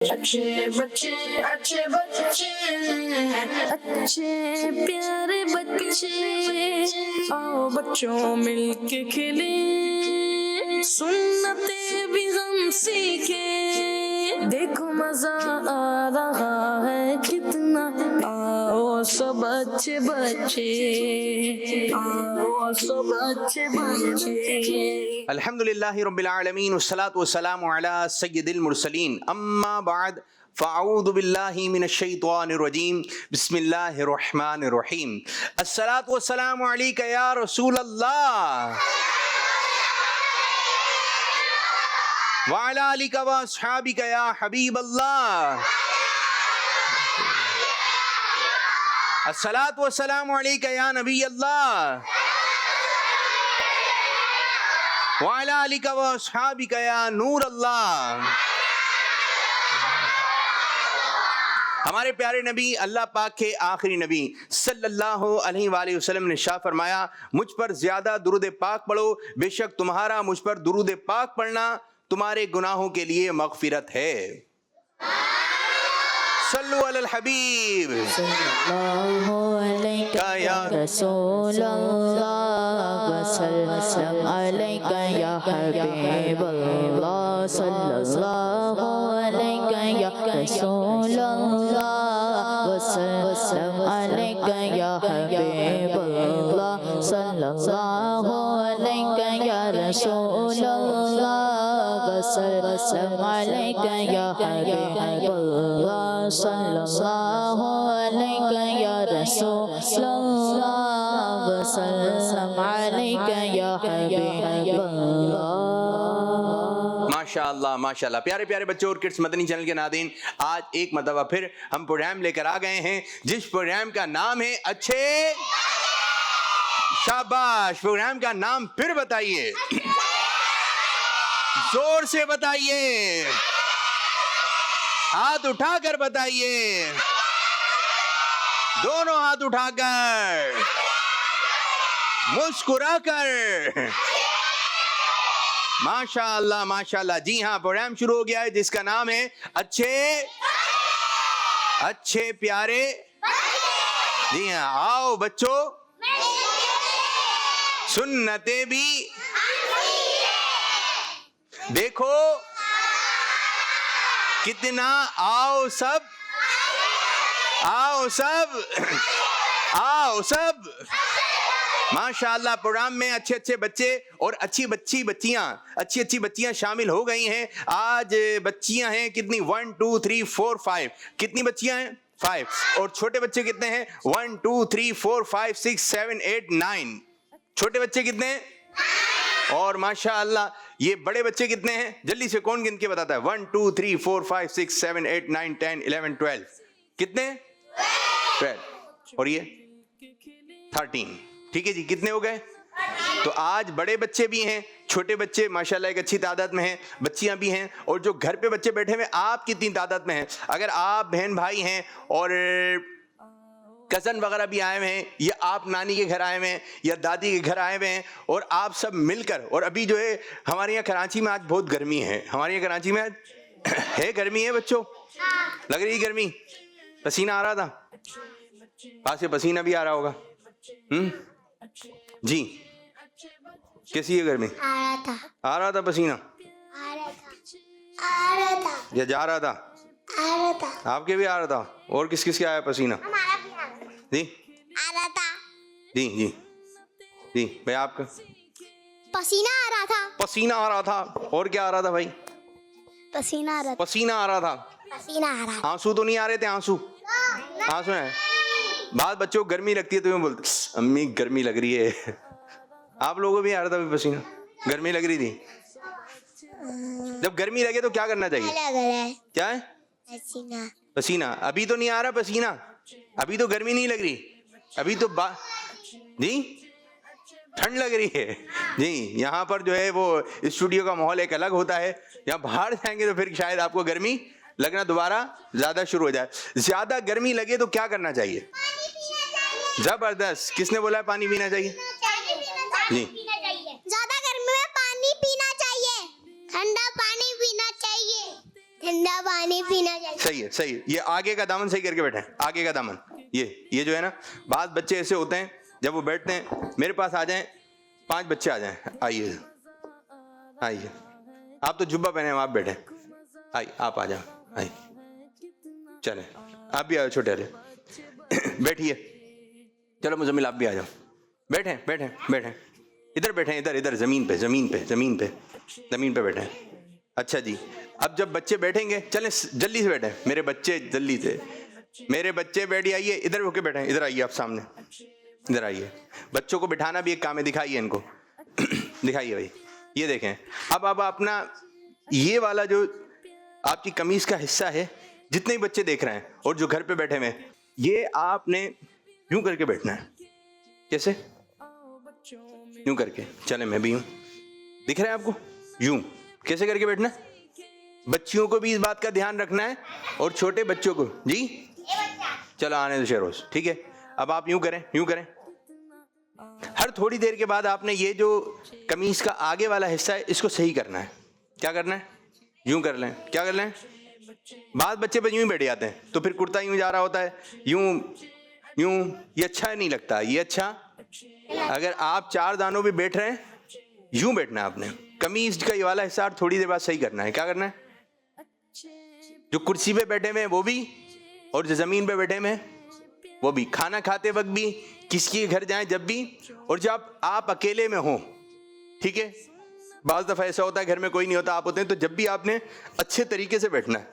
अच्छे बच्चे अच्छे बच्चे अच्छे प्यारे बच्चे, आओ बच्चों मिलके खेले, सुन्नते भी हम सीखे, देखो मजा आ रहा है कितना, आओ सब अच्छे बच्चे, आओ सब अच्छे बच्चे। अल्हम्दुलिल्लाहि रब्बिल आलमीन वस्सलातु वस्सलामु अला सय्यिदिल मुरसलीन अम्मा बाद फ़अऊज़ु बिल्लाहि मिनश शैतानिर रजीम बिस्मिल्लाहिर रहमानिर रहीम अस्सलातु वस्सलामु अलैका या रसूल अल्लाह व अला आलिका व अस्हाबिका या हबीब अल्लाह अस्सलातु वस्सलामु अलैका या नबी अल्लाह वाला अलिका व अस्हाबिका या नूर अल्लाह। हमारे प्यारे नबी अल्लाह पाक के आखिरी नबी सल्लल्लाहु अलैहि वसल्लम ने शाह फरमाया, मुझ पर ज्यादा दुरूद पाक पढ़ो, बेशक तुम्हारा मुझ पर दुरूद पाक पढ़ना तुम्हारे गुनाहों के लिए मगफिरत है। सल्लु अलल हबीब सल्लल्लाहु अलैका या रसूलल्लाह वसल्लम अलैका या हबीबल्लाह सल्लल्लाहु अलैका या रसूलल्लाह वसल्लम अलैका या हबीबल्लाह सल्लल्लाहु अलैका या रसूलल्लाह वसल्लम अलैका या हबीबल्लाह सल्लल्लाहु अलैका या रसूलल्लाह वसल्लम अलैका या हबीबल्लाह। माशाअल्लाह माशाअल्लाह। प्यारे प्यारे बच्चों और किड्स मदनी चैनल के नाज़रीन, आज एक मरतबा फिर हम प्रोग्राम लेकर आ गए हैं जिस प्रोग्राम का नाम है अच्छे, शाबाश। प्रोग्राम का नाम फिर बताइए, जोर से बताइए, हाथ उठाकर बताइए, दोनों हाथ उठाकर, मुस्कुराकर। माशाअल्लाह माशाअल्लाह। जी हाँ, प्रोग्राम शुरू हो गया है जिसका नाम है अच्छे अच्छे प्यारे। जी हाँ, आओ बच्चों सुन्नते भी देखो कितना, आओ सब, आओ सब, आओ सब। माशाअल्लाह, प्रोग्राम में अच्छे अच्छे बच्चे और अच्छी अच्छी बच्चियां शामिल हो गई हैं। आज बच्चियां हैं कितनी, 1 2 3 4 5। कितनी बच्चियां हैं? 5। और छोटे बच्चे कितने हैं? 1 2 3 4 5 6 7 8 9। छोटे बच्चे कितने हैं? और माशाअल्लाह ये बड़े बच्चे कितने हैं? जल्दी से कौन गिन के बताता है? 1 2 3 4 5 6 7 8 9 10 11 12। कितने? 12। और ये 13। ठीक है जी, कितने हो गए? तो आज बड़े बच्चे भी हैं, छोटे बच्चे माशाल्लाह एक अच्छी तादाद में हैं, बच्चियां भी हैं, और जो घर पे बच्चे बैठे हुए, आप कितनी तादाद में हैं? अगर आप बहन भाई हैं और कज़न वगैरह भी आए हुए हैं, या आप नानी के घर आए हुए हैं या दादी के घर आए हुए हैं, और आप सब मिलकर, और अभी जो है हमारे यहाँ कराची में आज बहुत गर्मी है, हमारे यहाँ कराची में आज है गर्मी है बच्चों, लग रही गर्मी, पसीना आ रहा था, पास से पसीना भी आ रहा होगा। जी, कैसी है गर्मी? आ रहा था पसीना, आ रहा था या जा रहा था? आ रहा था। आपके भी आ रहा था? और किस किस के आया पसीना? हमारा भी आ रहा था। जी आ रहा था। जी जी जी भाई, आपका पसीना आ रहा था। पसीना आ रहा था। और क्या आ रहा था भाई? पसीना आ रहा था। पसीना आ रहा था। पसीना आ रहा था। आंसू तो नहीं आ रहे थे? आंसू आंसू है। बाद बच्चों को गर्मी लगती है तो मैं बोलते अम्मी गर्मी लग रही है। आप लोगों को भी आ रहा था भी पसीना? गर्मी लग रही थी? जब गर्मी लगे तो क्या करना चाहिए? लग रहा है क्या है? पसीना। पसीना। अभी तो नहीं आ रहा पसीना, अभी तो गर्मी नहीं लग रही, अभी तो जी ठंड लग रही है। जी, यहाँ पर जो है वो स्टूडियो का माहौल एक अलग होता है, यहाँ बाहर जाएंगे तो फिर शायद आपको गर्मी लगना दोबारा ज्यादा शुरू हो जाए। ज्यादा गर्मी लगे तो क्या करना चाहिए? जबरदस्त। किसने बोला है पानी पीना चाहिए? जी, ज्यादा गर्मी में पानी पीना चाहिए, ठंडा पानी पीना चाहिए। ठंडा पानी पीना चाहिए। सही है, सही है। ये आगे का दामन सही करके बैठे, आगे का दामन। ये जो है ना, बाद बच्चे ऐसे होते हैं जब वो बैठते हैं, मेरे पास आ जाएं, 5 बच्चे आ जाएं, आइए आइए, आप तो जुब्बा पहने आप बैठे, आइए आप आ जाओ, आइए चले, आप भी आओ छोटे वाले बैठिए, चलो मुजम्मिल आप भी आ जाओ, बैठे बैठे बैठे, इधर बैठे, इधर इधर जमीन पे जमीन पे जमीन पे जमीन पे बैठे। अच्छा जी, अब जब बच्चे बैठेंगे, चलें जल्दी से बैठे मेरे बच्चे, जल्दी से मेरे बच्चे बैठिए, आइए इधर होके बैठे, इधर आइए आप सामने, इधर आइए। बच्चों को बिठाना भी एक काम है, दिखाइए इनको दिखाइए भाई, ये देखें। अब अपना ये वाला जो आपकी कमीज का हिस्सा है, जितने ही बच्चे देख रहे हैं और जो घर पे बैठे हुए, ये आपने यूं करके बैठना है। कैसे? यूं करके, चले मैं भी यूं, दिख रहा है आपको? यूं कैसे करके बैठना है? बच्चियों को भी इस बात का ध्यान रखना है और छोटे बच्चों को। जी चलो आने दो शेरोज, ठीक है। अब आप यूं करें, यूं करें। हर थोड़ी देर के बाद आपने ये जो कमीज का आगे वाला हिस्सा है, इसको सही करना है। क्या करना है? यूं कर लें। क्या कर लें? बाद बच्चे पर यूं ही बैठ जाते हैं, तो फिर कुर्ता यूं जा रहा होता है, यूं यूं, ये अच्छा नहीं लगता। ये अच्छा, अगर आप 4 दानों पे बैठ रहे हैं, यूं बैठना है आपने। कमीज का ये वाला हिस्सा थोड़ी देर बाद सही करना है। क्या करना है? जो कुर्सी पे बैठे हुए हैं वो भी, और जो जमीन पे बैठे हुए हैं वो भी। खाना खाते वक्त भी, किसी के घर जाएं जब भी, और जब आप अकेले में हो, ठीक है। बाज़ दफा ऐसा होता है घर में कोई नहीं होता, आप होते हैं, तो जब भी आपने अच्छे तरीके से बैठना है,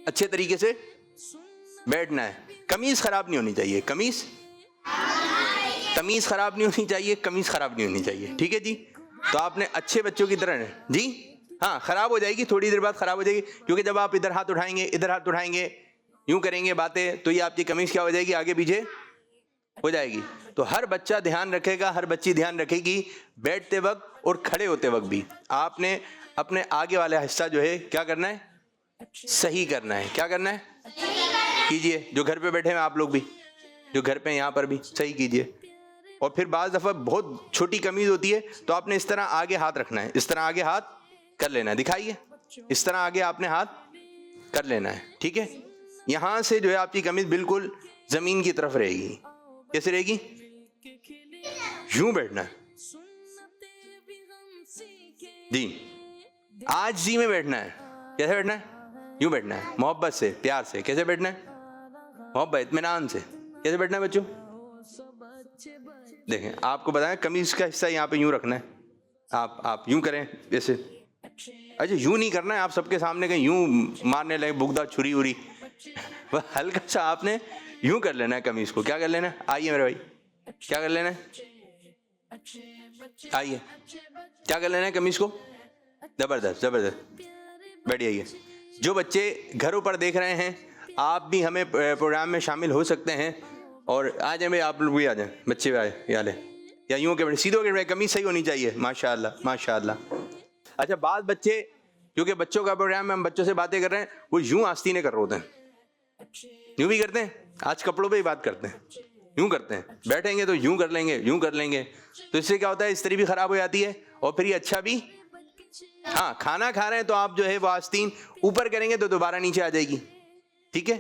अच्छे तरीके से बैठना है। कमीज खराब नहीं होनी चाहिए, तमीज खराब नहीं होनी चाहिए, कमीज खराब नहीं होनी चाहिए, ठीक है जी। तो आपने अच्छे बच्चों की तरह जी, हाँ खराब हो जाएगी, थोड़ी देर बाद खराब हो जाएगी, क्योंकि जब आप इधर हाथ उठाएंगे, इधर हाथ उठाएंगे, यूं करेंगे बातें, तो ये आपकी कमीज क्या हो जाएगी? आगे पीछे हो जाएगी। तो हर बच्चा ध्यान रखेगा, हर बच्ची ध्यान रखेगी, बैठते वक्त और खड़े होते वक्त भी आपने अपने आगे वाला हिस्सा जो है क्या करना है? सही करना है। क्या करना है? कीजिए। जो घर पे बैठे हैं आप लोग भी, जो घर पे यहाँ पर भी सही कीजिए। और फिर बाज़ दफ़ा बहुत छोटी कमीज होती है, तो आपने इस तरह आगे हाथ रखना है, इस तरह आगे हाथ कर लेना है। दिखाइए, इस तरह आगे आपने हाथ कर लेना है, ठीक है। यहाँ से जो है आपकी कमीज बिल्कुल जमीन की तरफ रहेगी। कैसे रहेगी? यूं बैठना है जी, आज जी में बैठना है। कैसे बैठना है? यूं बैठना है, मोहब्बत से, प्यार से। कैसे बैठना है? मोहब्बत, इत्मीनान से। कैसे बैठना है बच्चों? देखें, आपको बताएं, कमीज का हिस्सा यहाँ पे यूं रखना है, आप यूं करें ऐसे। अच्छा, यूं नहीं करना है आप सबके सामने कहीं यूं मारने लगे बुगदा छुरी उरी, वह हल्का सा आपने यूं कर लेना है कमीज को। क्या कर लेना है? आइए मेरे भाई, क्या कर लेना है? आइए, क्या कर लेना है कमीज को? जबरदस्त जबरदस्त, बैठिए। जो बच्चे घरों पर देख रहे हैं, आप भी हमें प्रोग्राम में शामिल हो सकते हैं, और आ जाए भाई, आप लोग भी आ जाएं, बच्चे भी आए याले, या यूं के बैठे, सीधे के बैठे, कमीज सही होनी चाहिए। माशाल्लाह माशाल्लाह। अच्छा, बाद बच्चे, क्योंकि बच्चों का प्रोग्राम में हम बच्चों से बातें कर रहे हैं, वो यूं आस्तीने कर रहे होते हैं, यूं भी करते हैं। आज कपड़ों पे ही बात करते हैं, यूं करते हैं, बैठेंगे तो यूं कर लेंगे, यूं कर लेंगे, तो इससे क्या होता है? स्त्री भी खराब हो जाती है, और फिर ये अच्छा भी। हाँ, खाना खा रहे हैं तो आप जो है वो आस्तीन ऊपर करेंगे तो दोबारा नीचे आ जाएगी, ठीक है।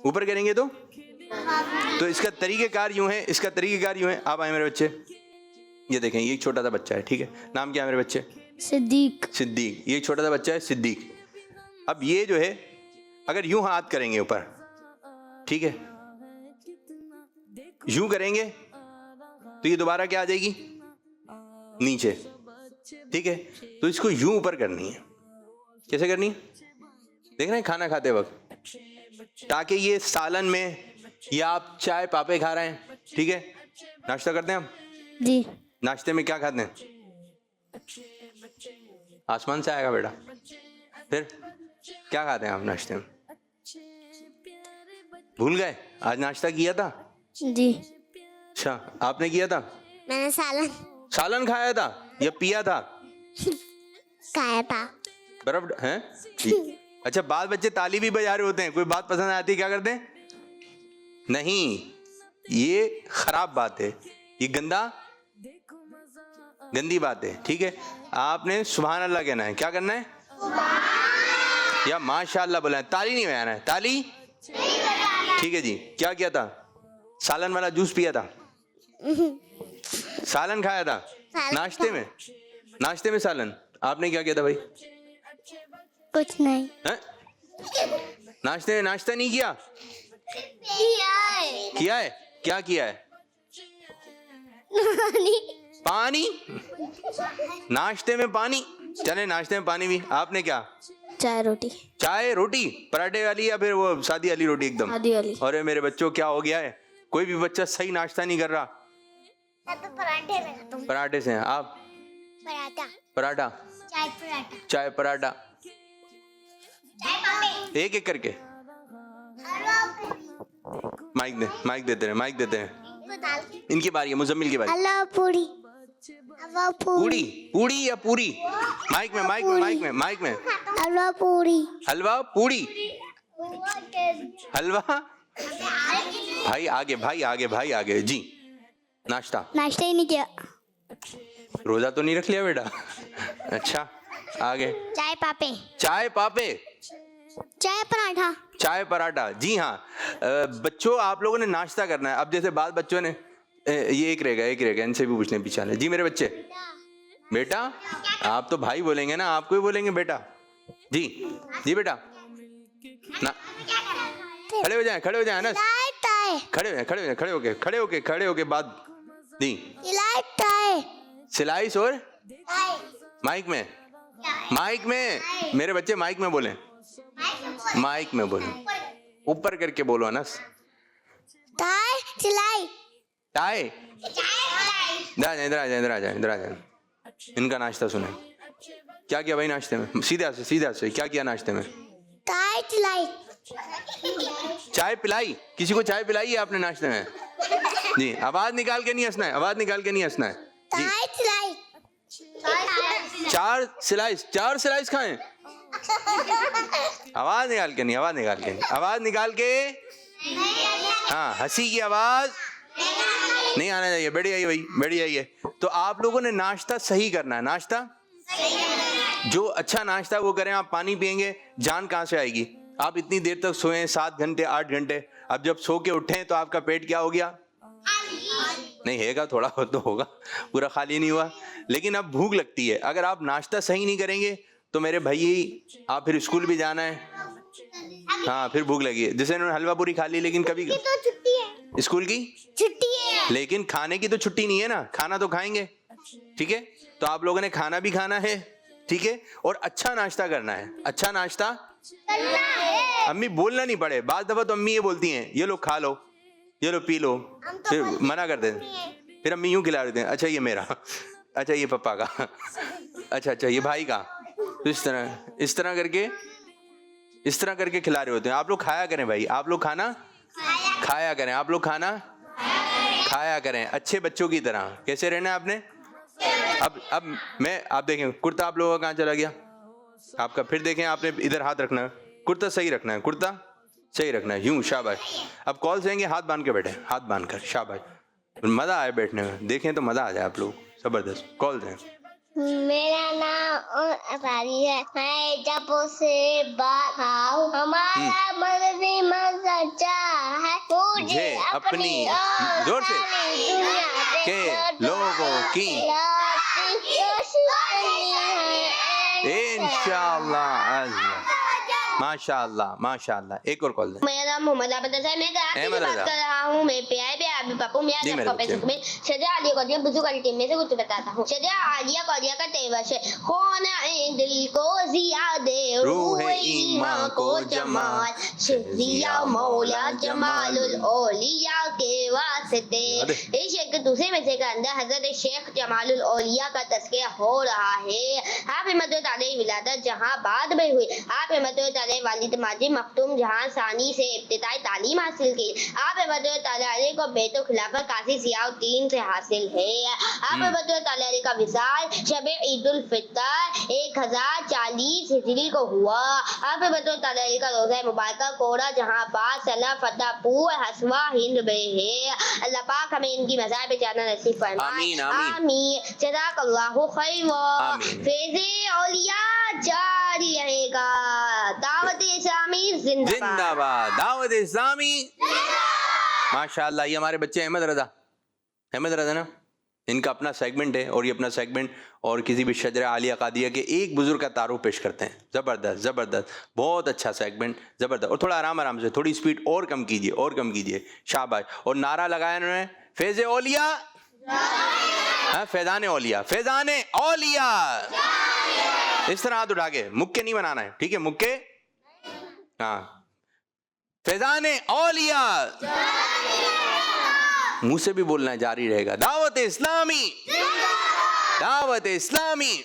ऊपर करेंगे तो इसका तरीक़ेकार यूं है, इसका तरीक़ेकार यूं है। आप आए मेरे बच्चे, ये देखें, ये छोटा सा बच्चा है, ठीक है। नाम क्या है मेरे बच्चे? सिद्दीक। सिद्दीक। ये छोटा सा बच्चा है सिद्दीक। अब ये जो है, अगर यूं हाथ करेंगे ऊपर, ठीक है, यूं करेंगे तो ये दोबारा क्या आ जाएगी? नीचे, ठीक है। तो इसको यूं ऊपर करनी है। कैसे करनी है? देख रहे हैं, खाना खाते वक्त, ताकि ये सालन में, या आप चाय पापे खा रहे हैं, ठीक है, नाश्ता करते हैं हम जी। नाश्ते में क्या खाते हैं? आसमान से आएगा बेटा। फिर क्या खाते हैं आप नाश्ते में? भूल गए? आज नाश्ता किया था? जी। अच्छा, आपने किया था? मैंने सालन खाया था या पिया था? खाया था। बर्फ है? अच्छा, बाल बच्चे ताली भी बजा रहे होते हैं, कोई बात पसंद आती है, क्या करते हैं? नहीं, ये खराब बात है, ये गंदी बात है, ठीक है। आपने सुभान अल्लाह कहना है। क्या करना है? या माशाल्लाह बोला है, ताली नहीं बजाना है, ताली। ठीक है जी, क्या किया था? सालन वाला जूस पिया था, सालन खाया था नाश्ते में, नाश्ते में सालन। आपने क्या किया था भाई? कुछ नहीं हैं? नाश्ते में नाश्ता नहीं किया? किया है? क्या किया है? पानी। नाश्ते में पानी? चले नाश्ते में पानी भी। आपने क्या? चाय रोटी। चाय रोटी पराठे वाली या फिर वो सादी वाली रोटी एकदम? सादी वाली। अरे मेरे बच्चों क्या हो गया है, कोई भी बच्चा सही नाश्ता नहीं कर रहा। तो पराठे में तुम। पराठे से हैं आप? पराठा। पराठा, चाय पराठा। चाय पराठा, चाय पापे। एक एक करके। माइक देते हैं, माइक देते हैं। इनकी बारी है, मुजम्मिल की बारी। हलवा पूरी। हलवा पूरी। पूरी, पूरी या पूरी? माइक में, माइक में, माइक में, माइक में। हलवा पूरी। हलवा पूरी, हलवा। भाई आगे, भाई आगे, भाई आगे जी। नाश्ता। नाश्ता ही नहीं किया। रोजा तो नहीं रख लिया बेटा? अच्छा आगे। चाय पापे। चाय पापे, चाय पराठा। चाय पराठा। जी हाँ बच्चों, आप लोगों ने नाश्ता करना है। अब जैसे बाद बच्चों ने ये एक रहेगा, एक रहेगा, इनसे भी पूछने पीछा ले। जी मेरे बच्चे, बेटा आप तो भाई बोलेंगे ना, आपको ही बोलेंगे बेटा। जी जी बेटा ना, खड़े हो जाएं, खड़े हो जाएं अनस, खड़े हो जाएं, खड़े हो जाएं, खड़े होके, खड़े होके, खड़े होके बात दी। सिलाइस और माइक में, माइक में, मेरे बच्चे माइक में बोले, माइक में बोले, ऊपर करके बोलो अनस। टाई सिलाई। टाई, इधर आ जाए, इधर आ जाए, इधर आ जाए, इधर आ जाए। इनका नाश्ता सुने। क्या किया भाई नाश्ते में? सीधा से, सीधा से क्या किया नाश्ते में? टाई सिलाई। चाय पिलाई? किसी को चाय पिलाई है आपने नाश्ते में? जी आवाज निकाल के नहीं हंसना है, आवाज निकाल के नहीं हंसना है जी। टाई सिलाई। चार स्लाइस, चार स्लाइस खाएं? आवाज निकाल के नहीं, आवाज निकाल के नहीं, आवाज निकाल के। हाँ हंसी की आवाज नहीं आना चाहिए। बढ़िया ही भाई, बढ़िया ही है। तो आप लोगों ने नाश्ता सही करना है। नाश्ता जो अच्छा नाश्ता वो करें। आप पानी पिएंगे, जान कहाँ से आएगी? आप इतनी देर तक सोए 7 घंटे 8 घंटे, अब जब सो के उठे तो आपका पेट क्या हो गया? नहीं हैगा, थोड़ा बहुत तो होगा, पूरा खाली नहीं हुआ। लेकिन अब भूख लगती है। अगर आप नाश्ता सही नहीं करेंगे तो मेरे भाई आप फिर स्कूल भी जाना है। हाँ फिर भूख लगी है। जैसे उन्होंने हलवा पूरी खा ली, लेकिन कभी तो छुट्टी है। स्कूल की छुट्टी है। लेकिन खाने की तो छुट्टी नहीं है ना, खाना तो खाएंगे। ठीक है, तो आप लोगों ने खाना भी खाना है। ठीक है, और अच्छा नाश्ता करना है। अच्छा नाश्ता करना है। अम्मी बोलना नहीं पड़े। बात दफा तो अम्मी ये बोलती हैं, ये लो खा लो, ये लो पी लो, फिर मना कर देते हैं। फिर अम्मी यूं खिला देते हैं, अच्छा ये मेरा, अच्छा ये पापा का, अच्छा अच्छा ये भाई का। तो इस तरह करके, इस तरह करके खिला रहे होते हैं। आप लोग खाया करें भाई, आप लोग खाना खाया करें, आप लोग खाना खाया करें अच्छे बच्चों की तरह। कैसे रहना है आपने? अब मैं, आप देखें कुर्ता आप लोगों का कहाँ चला गया आपका? फिर देखें, आपने इधर हाथ रखना है, कुर्ता सही रखना है, कुर्ता सही रखना है, यूं शाबाश। अब कॉल सेंगे, हाथ बांध के बैठे, हाथ बांध कर, शाबाश। मजा आए बैठने में, देखें तो मजा आ जाए आप लोग, जबरदस्त। कॉल दें। मेरा नाम अपारी है, मैं जब से बात आऊं, हमारा मददी मन सच्चा है, मुझे अपनी जोर से दुनिया के लोगों की इंशाअल्लाह। माशाअल्लाह माशाअल्लाह। एक और कॉल दें। मेरा नाम मोहम्मद आबिद है, मैं कराची से बात कर रहा हूँ। मैं प्यारे प्यारे अभी पापू मेरा जी, मेरे बच्चे। में शजा आलिया कौदिया बुजुर्ग वाली टीम में से कुछ बताता हूँ। शजा आलिया कौदिया का तेवश है, खोना दिल को जिया दे, रूह ईमान को जमाल, शज़िया मौला जमालुल औलिया के वास्ते। इस शेख के दूसरे में से के अंदर हजरत शेख जमालुल औलिया का तज़किरा हो रहा है। आप हिम्मत ताले विलादत जहाँ बाद में हुई, आप हिम्मत वालिद माजी मखतूम जहां सानी से इब्तिदाई तालीम हासिल की। आप ताले को बेतो खिलाफत कासी सियाउद्दीन से हासिल है। आप ताले का विसाल शबे ईदुल फितर 1040 हिजरी को हुआ। आप ताले का रोज़ा मुबारक कोरा जहां पास सला फतेहपुर हसवा हिंद में है। अल्लाह पाक हमें इनकी मज़ार पे जाना नसीब फरमाए। आमीन आमीन आमीन। जज़ाकल्लाहु खैर। फैज़े औलिया जा जारी रहेगा। दावत इस्लामी जिंदाबाद। जिंदाबाद, दावत इस्लामी। माशाल्लाह, ये हमारे बच्चे अहमद रजा ना, इनका अपना सेगमेंट है और ये अपना सेगमेंट और किसी भी शजरा आलिया कादिया के एक बुजुर्ग का तारुफ पेश करते हैं। ज़बरदस्त ज़बरदस्त, बहुत अच्छा सेगमेंट, ज़बरदस्त। और थोड़ा आराम आराम से, थोड़ी स्पीड और कम कीजिए, शाबाश। और नारा लगाया इन्होंने, फैज़ औलिया, हाँ, फैज़ान औलिया, इस तरह हाथ उठा के, मुक्के नहीं बनाना है, ठीक है, मुक्के, हाँ, फैज़ान औलिया, मुंह से भी बोलना है, जारी रहेगा। दावत इस्लामी, दावत इस्लामी।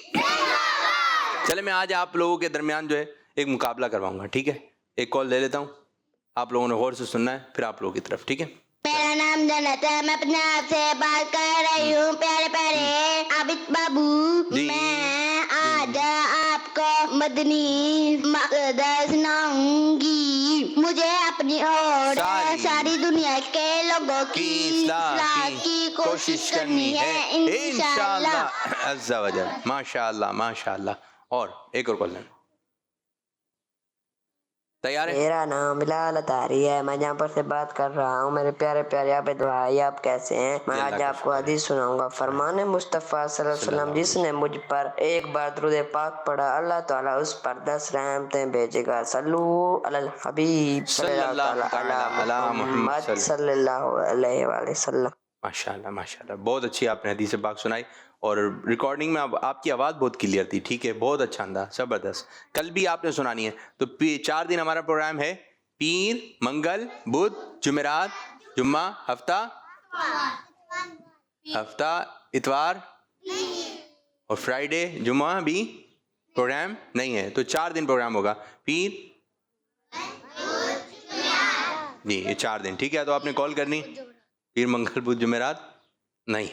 चले, मैं आज आप लोगों के दरमियान जो है एक मुकाबला करवाऊंगा, ठीक है। एक कॉल ले लेता हूं, आप लोगों ने गौर से सुनना है, फिर आप लोगों की तरफ, ठीक है। मेरा नाम जन्नत है, मैं अपने आप से बात कर रही हूँ। प्यारे प्यारे आबिद बाबू, मैं आज आपको मदनी मक़दस सुनाऊंगी। मुझे अपनी और सारी दुनिया के लोगों की इस्लाह की कोशिश करनी है, इंशाअल्लाह अज़्ज़ा वजल। माशाअल्लाह माशाअल्लाह। और एक और कॉल लेना, तैयार है? मेरा नाम बिलाल अतारी है, मैं यहाँ पर से बात कर रहा हूँ। मेरे प्यारे प्यारे आबिद भाई, आप कैसे हैं? मैं आज आपको हदीस सुनाऊंगा। फरमाने मुस्तफ़ा सल्लल्लाहु अलैहि वसल्लम, जिसने मुझ पर एक बार दुरूद पाक पढ़ा, अल्लाह ताला उस पर 10 रहमतें भेजेगा। सल्लू अलल हबीब सल्लल्लाहु अलैहि वसल्लम। माशाल्लाह माशाल्लाह, बहुत अच्छी आपने हदीस पाक सुनाई और रिकॉर्डिंग में अब आपकी आवाज़ बहुत क्लियर थी, ठीक है, बहुत अच्छा अंदाज, ज़बरदस्त। कल भी आपने सुनानी है। तो 4 दिन हमारा प्रोग्राम है, पीर, मंगल, बुध, जुमेरात, जुम्मा, हफ्ता, इतवार और फ्राइडे, जुम्मा भी प्रोग्राम नहीं है। तो 4 दिन प्रोग्राम होगा, पीर जी, ये 4 दिन, ठीक है। तो आपने कॉल करनी, पीर, मंगल, बुध, जुमेरात नहीं,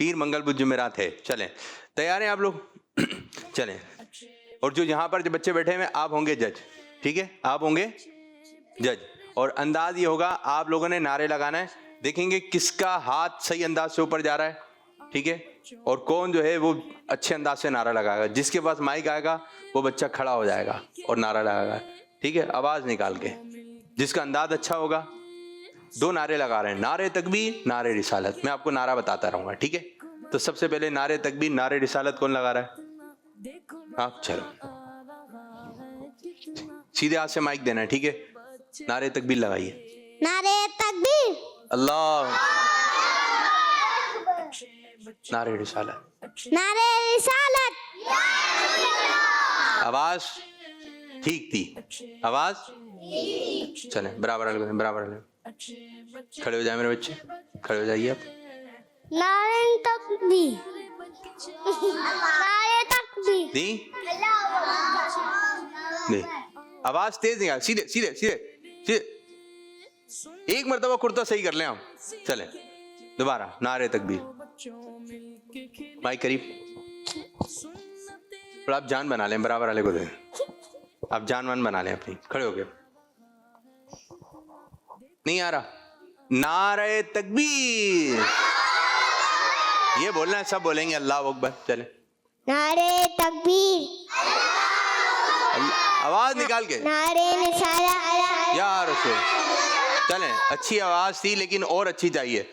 पीर, मंगल, बुध, जुमेरात है। चलें, तैयार हैं आप लोग? चलें। और जो यहाँ पर जो बच्चे बैठे हैं, आप होंगे जज, ठीक है, आप होंगे जज। और अंदाज ये होगा, आप लोगों ने नारे लगाना है, देखेंगे किसका हाथ सही अंदाज से ऊपर जा रहा है, ठीक है, और कौन जो है वो अच्छे अंदाज से नारा लगाएगा। जिसके पास माइक आएगा वो बच्चा खड़ा हो जाएगा और नारा लगाएगा, ठीक है, आवाज़ निकाल के। जिसका अंदाज अच्छा होगा, 2 नारे लगा रहे हैं, नारे तकबीर, नारे रिसालत। मैं आपको नारा बताता रहूंगा, ठीक है। तो सबसे पहले नारे तकबीर, नारे रिसालत कौन लगा रहा है? आप। चलो, सीधे हाथ से माइक देना है, ठीक है। नारे तकबीर लगाइए। नारे तकबीर, अल्लाह। नारे रिसालत, नारे रिसालत। आवाज ठीक थी, आवाज। चले, बराबर वाले खड़े हो जाए मेरे बच्चे, खड़े हो जाइए आप। नारे तकबीर, नारे तकबीर। दी आवाज तेज निकाल, सीधे सीधे सीधे सीधे। एक मर्तबा कुर्ता सही कर लें हम। चले, दोबारा नारे तकबीर। माइक करीब, थोड़ा आप जान बना लें, बराबर वाले को दें, आप जान बना लें अपनी, खड़े हो गए। नहीं आ रहा? नारे तकबीर, ये बोलना है, सब बोलेंगे अल्लाह अकबर। चले, नारे तकबीर, आवाज निकाल के, नारे रिसालत। यार रसूल। चलें, अच्छी आवाज थी लेकिन और अच्छी चाहिए।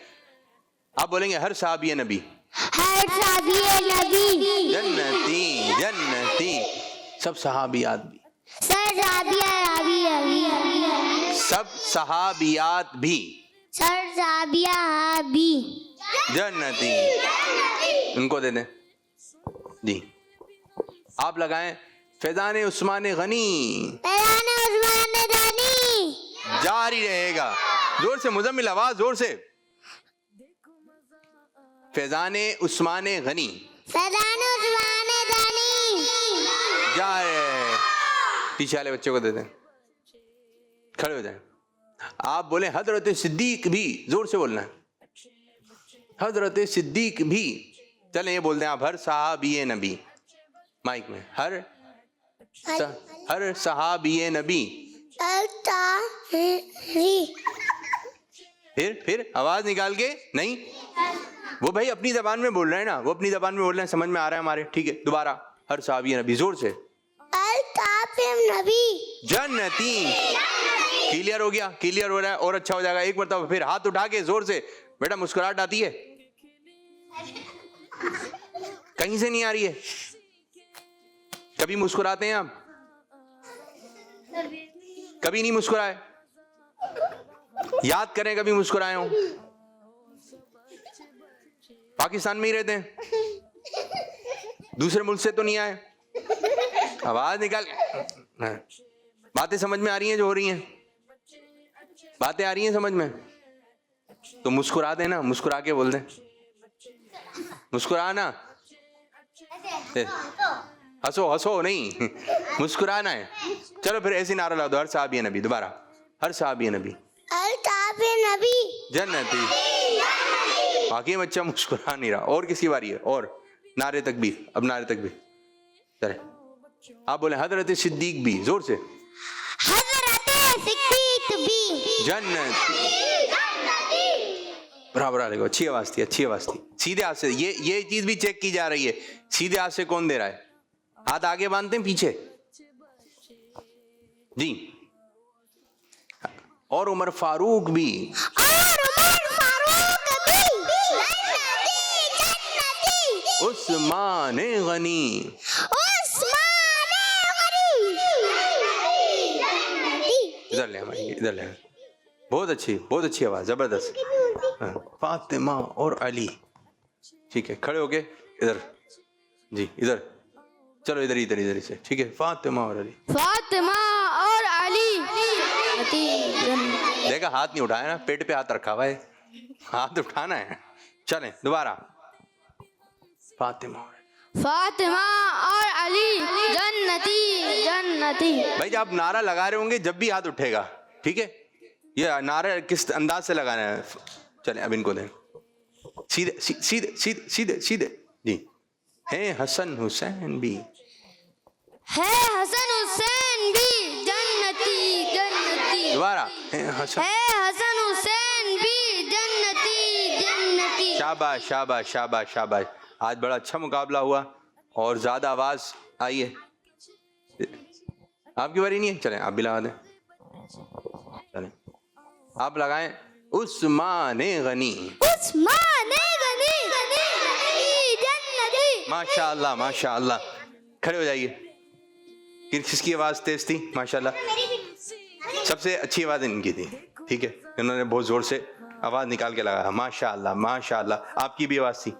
आप बोलेंगे हर साहबी नबी, हर साहबी नबी जन्नती जन्नती, सब सहाबियात भी, सर सब सहाबियात भी, सर साबिया भी जन्नती। उनको दे दें जी। आप लगाएं फैज़ान उस्मान गनी, जारी रहेगा। जोर से मुजम्मिल, आवाज जोर से। फैज़ान उस्मान गनी, जारी रहे। पीछे वाले बच्चे को दे दें, खड़े हो जाएं। आप बोले हजरत सिद्दीक भी, जोर से बोलना है, हजरत सिद्दीक भी। चलें, ये बोलते हैं आप, हर सहाबी नबी, माइक में, हर सहाबी नबी। फिर आवाज निकाल के नहीं, वो भाई अपनी जबान में बोल रहे हैं ना, वो अपनी जबान में बोल रहे हैं, समझ में आ रहा है हमारे, ठीक है। दोबारा, हर सहाबी नबी, जोर से। नबी। जन्नती। क्लियर हो गया? क्लियर हो रहा है और अच्छा हो जाएगा। एक मरतबा फिर हाथ उठा के जोर से। बेटा मुस्कुराहट आती है? कहीं से नहीं आ रही है? कभी मुस्कुराते हैं आप? कभी नहीं मुस्कुराए? याद करें कभी मुस्कुराए हो? पाकिस्तान में ही रहते हैं? दूसरे मुल्क से तो नहीं आए? आवाज निकाल। बातें समझ में आ रही हैं जो हो रही हैं? बातें आ रही हैं समझ में? तो मुस्कुरा देना, मुस्कुरा के बोल दें। मुस्कुराना, हंसो हंसो नहीं, मुस्कुराना है। चलो फिर ऐसी नारा ला दो, हर साहबी नबी। दोबारा, हर साहबी नबी नबी जन्नती। बाकी बच्चा मुस्कुरा नहीं रहा। और किसी बारी है? और नारे तकबीर। अब नारे तकबीर चले। आप बोले हजरत सिद्दीक भी, जोर से। हजरत सिद्दीक भी जन्नत। बराबर आ गया। अच्छी आवाज थी, अच्छी आवाज थी। सीधे हाथ से ये चीज भी चेक की जा रही है। सीधे हाथ से कौन दे रहा है? हाथ आगे बांधते हैं पीछे जी। और उमर फारूक भी। उस्मान गनी। इधर ले हमारी, इधर ले। बहुत अच्छी आवाज, जबरदस्त। फातिमा और अली। ठीक है, खड़े होके इधर जी, इधर चलो, इधर इधर इधर से। ठीक है, फातिमा और अली। फातिमा और अली। देखा, हाथ नहीं उठाया ना, पेट पे हाथ रखा हुआ है। हाथ उठाना है। चलें दोबारा। फातिमा और अली जन्नती जन्नती। भाई जब आप नारा लगा रहे होंगे जब भी हाथ उठेगा, ठीक है? ये नारा किस अंदाज से लगाना है? चलें अब इनको दें। सीधे सीधे सीधे सीधे सीधे जी। है हसन हुसैन भी। है हसन हुसैन भी जन्नती जन्नती। दोबारा। है हसन हुसैन भी जन्नती जन्नती। शाबाश शाबाश शाबाश शाबाश। आज बड़ा अच्छा मुकाबला हुआ और ज्यादा आवाज आई है। आपकी बारी नहीं है? चलें आप भी लगा दें। चलें आप लगाएं। उस्मान गनी। जन्नती। माशाअल्लाह माशाअल्लाह। खड़े हो जाइए। किसकी आवाज तेज थी? माशाअल्लाह। सबसे अच्छी आवाज इनकी थी। ठीक है, इन्होंने बहुत जोर से आवाज निकाल के लगाया। माशाअल्लाह माशाअल्लाह। आपकी भी आवाज थी,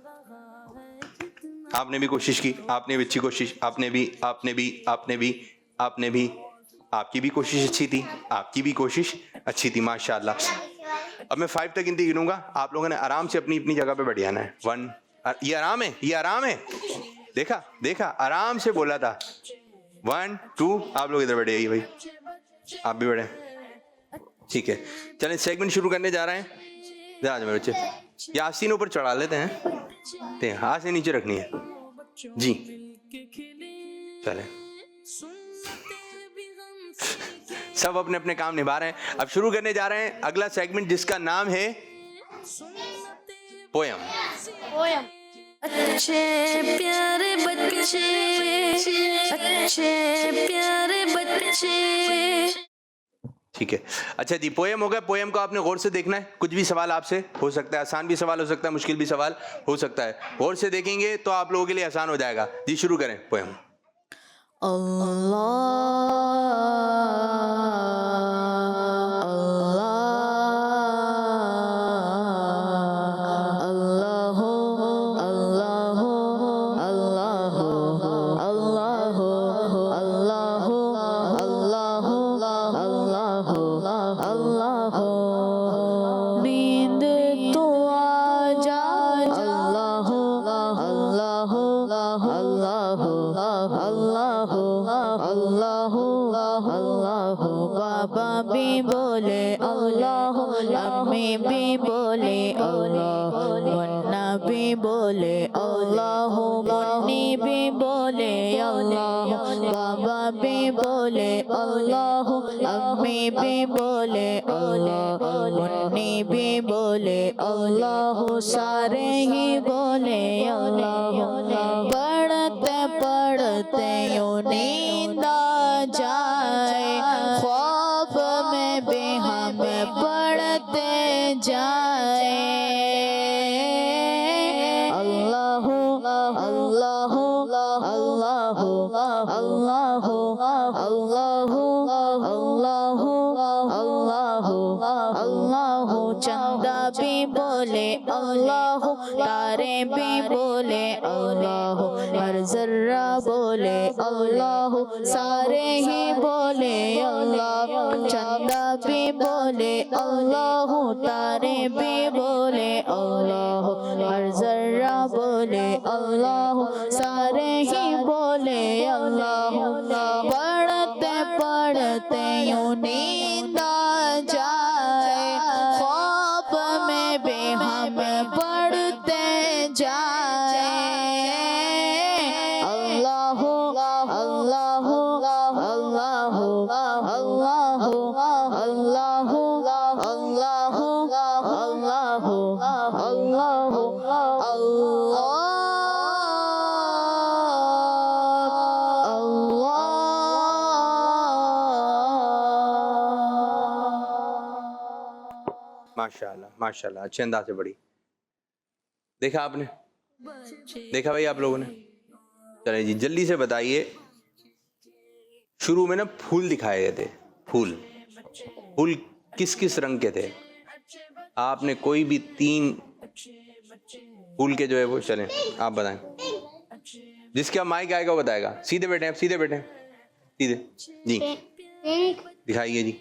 आपने भी कोशिश की, आपने भी अच्छी कोशिश, आपने भी आपकी भी कोशिश अच्छी थी, आपकी भी कोशिश अच्छी थी। माशाअल्लाह। अब मैं 5 तक गिनती गिनूंगा, आप लोगों ने आराम से अपनी अपनी जगह पे बैठ जाना है। 1, ये आराम है, ये आराम है। देखा देखा, आराम से बोला था। 1 2, आप लोग इधर बैठे जाइए भाई, आप भी बैठे। ठीक है, चलें सेगमेंट शुरू करने जा रहे हैं। आज मेरे बच्चे ये आस्तीन ऊपर चढ़ा लेते हैं, हाथ से नीचे रखनी है जी। चलें, सब अपने अपने काम निभा रहे हैं। अब शुरू करने जा रहे हैं अगला सेगमेंट जिसका नाम है पोयम। अच्छे प्यारे बच्चे, अच्छे प्यारे बच्चे। ठीक है, अच्छा जी, पोयम हो गया। पोयम को आपने गौर से देखना है। कुछ भी सवाल आपसे हो सकता है, आसान भी सवाल हो सकता है, मुश्किल भी सवाल हो सकता है। गौर से देखेंगे तो आप लोगों के लिए आसान हो जाएगा जी। शुरू करें पोयम। बाबा भी बोले अल्लाह, अम्मी भी बोले अल्लाह, मुन्ना भी बोले अल्लाह, मुन्नी भी बोले अल्लाह, बाबा भी बोले अल्लाह, अम्मी भी बोले अल्लाह, मुन्नी भी बोले अल्लाह, सारे ही बोले अल्लाह। पढ़ते पढ़ते यूं नींद आ जा में भी हमें पढ़ते जाए। अल्लाह अल्लाह अल्लाह अल्लाह अल्लाह अल्लाह अल्लाह। चंदा भी बोले अल्लाह, तारे भी बोले अल्लाह, हर जर्रा बोले अल्लाह, सारे ही बोले अल्लाह। चंदा भी बोले अल्लाह, तारे भी बोले अल्लाह, हर जर्रा बोले अल्लाह, सारे ही बोले अल्लाह। पढ़ते पढ़ते यूं नींद आ जाए, ख्वाब में भी हमें पढ़ते जाए। अल्लाह अल्लाह अल्लाह अल्लाह अल्लाह अल्लाह अल्लाह माशाल्लाह माशाल्लाह, अच्छे अंदाज से पढ़ी। देखा आपने, देखा भाई आप लोगों ने। चले जी जल्दी से बताइए, शुरू में ना फूल दिखाए गए थे, फूल फूल किस किस रंग के थे? आपने कोई भी 3 फूल के जो है वो, चलें आप बताएं। जिसका माइक आएगा वो बताएगा। सीधे बैठे आप, सीधे बैठे, सीधे जी, दिखाइए जी,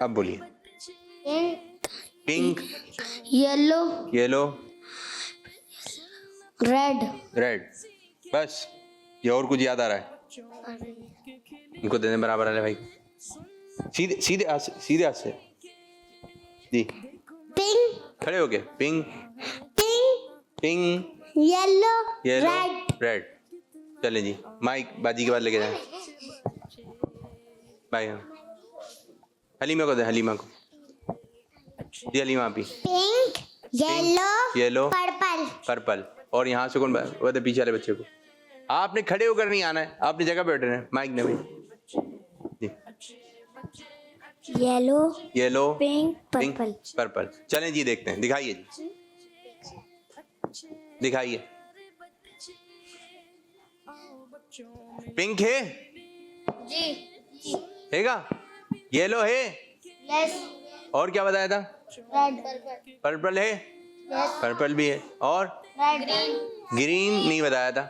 अब बोलिए। Pink, yellow, yellow, red, red, बस ये और कुछ याद आ रहा है? इनको देने बराबर है भाई। सीधे सीधे हाथ से, सीधे हाथ से जी, पिंक, खड़े हो गए। Pink, pink, pink, yellow, yellow, red. Red. चले जी, माइक बाजी के बाद लेके जाए भाई। हलीमा को दे, हलीमा को जी, हलीमा आप ही। Pink, yellow, yellow, purple. Purple. और यहाँ से कौन वो तो पीछे वाले बच्चे को। आपने खड़े होकर नहीं आना है, आपने जगह पे बैठना है। माइक ने भाई जी, yellow, yellow, pink, pink, purple. Purple. चलें जी देखते हैं, दिखाइए जी, दिखाइए। पिंक है जी, हैगा, येलो है, यस, और क्या बताया था? रेड, पर्पल है, पर्पल भी है, और ग्रीन नहीं बताया था,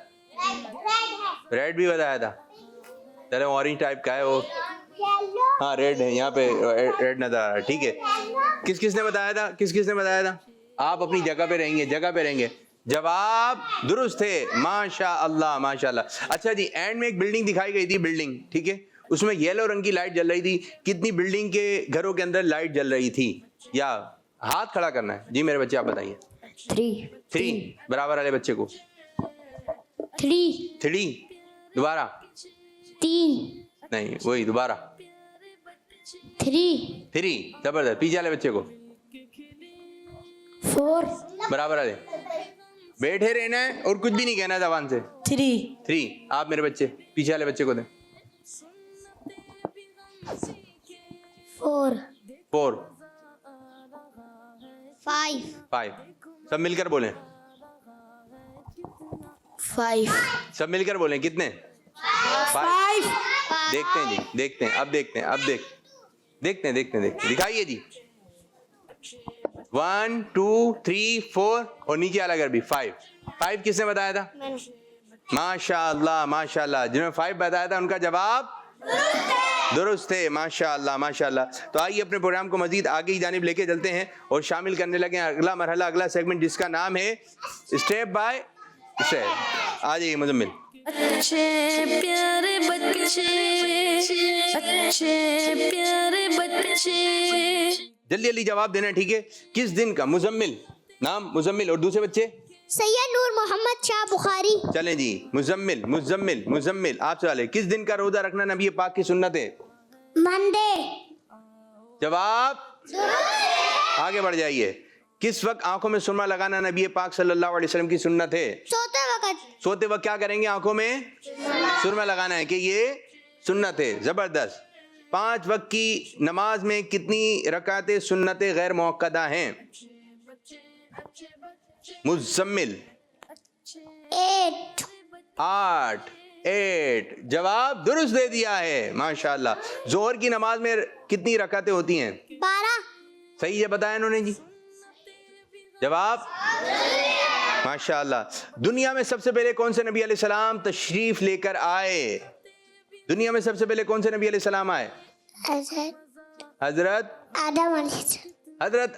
रेड भी बताया था। चलो ऑरेंज टाइप का है वो, हाँ रेड है, यहाँ पे रेड नजर आ रहा है। ठीक है, किस किसने बताया था, किस किसने बताया था? आप अपनी जगह पे रहेंगे, जगह पे रहेंगे। जवाब दुरुस्त है, माशा अल्लाह माशाल्लाह। अच्छा जी, एंड में एक बिल्डिंग दिखाई गई थी, बिल्डिंग, ठीक है, उसमें येलो रंग की लाइट जल रही थी। कितनी बिल्डिंग के घरों के अंदर लाइट जल रही थी? या हाथ खड़ा करना है जी मेरे बच्चे, आप बताइए। 3 बराबर वाले बच्चे को। 3 दोबारा 3, नहीं, वही दोबारा 3 जबरदस्त। पीछे वाले बच्चे को। 4, बराबर वाले, बैठे रहना है और कुछ भी नहीं कहना जबान से। 3 आप मेरे बच्चे, पीछे वाले बच्चे को दें। 4, 4 5, सब मिलकर बोलें, 5, सब मिलकर बोलें। कितने? 5। देखते हैं जी, देखते हैं, अब देखते हैं, अब देखते हैं, दिखाइए जी। 1 2 3 4 और नीचे वाला घर भी 5 किसने बताया था? माशाअल्लाह माशाअल्लाह, जिन्होंने 5 बताया था उनका जवाब दुरुस्त है, माशाअल्लाह माशाअल्लाह। तो आइए अपने प्रोग्राम को मजीद आगे की जानिब लेके चलते हैं और शामिल करने लगे अगला मरहला, अगला सेगमेंट, जिसका नाम है स्टेप बाय स्टेप। आ जाइए मुजम्मिल। अच्छे प्यारे बच्चे, अच्छे प्यारे बच्चे। जल्दी जल्दी जवाब देना, ठीक है? किस दिन का? मुजम्मिल, नाम मुजम्मिल, और दूसरे बच्चे? सैयद नूर मोहम्मद शाह बुखारी। चलें जी, मुजम्मिल मुजम्मिल मुजम्मिल, आप सवाल है, किस दिन का रोजा रखना नबी पाक की सुन्नत है? मंडे। जवाब आगे बढ़ जाइए। किस वक्त आंखों में सुरमा लगाना नबी पाक सल्लल्लाहु अलैहि वसल्लम की सुन्नत है? सोते वक्त। सोते वक्त क्या करेंगे? आंखों में सुरमा लगाना है, कि ये सुन्नत है। जबरदस्त। 5 वक्त की नमाज में कितनी रकातें सुन्नतें गैर मुअक्कदा हैं? मुज़म्मिल 8 जवाब दुरुस्त दे दिया है, माशाल्लाह। जोहर की नमाज में कितनी रकातें होती हैं? 12। सही है बताया इन्होंने जी, जवाब माशाल्लाह। दुनिया में सबसे पहले कौन से नबी अलैहिस्सलाम तशरीफ लेकर आए? दुनिया में सबसे पहले कौन से नबी अलैहिस्सलाम आए? हजरत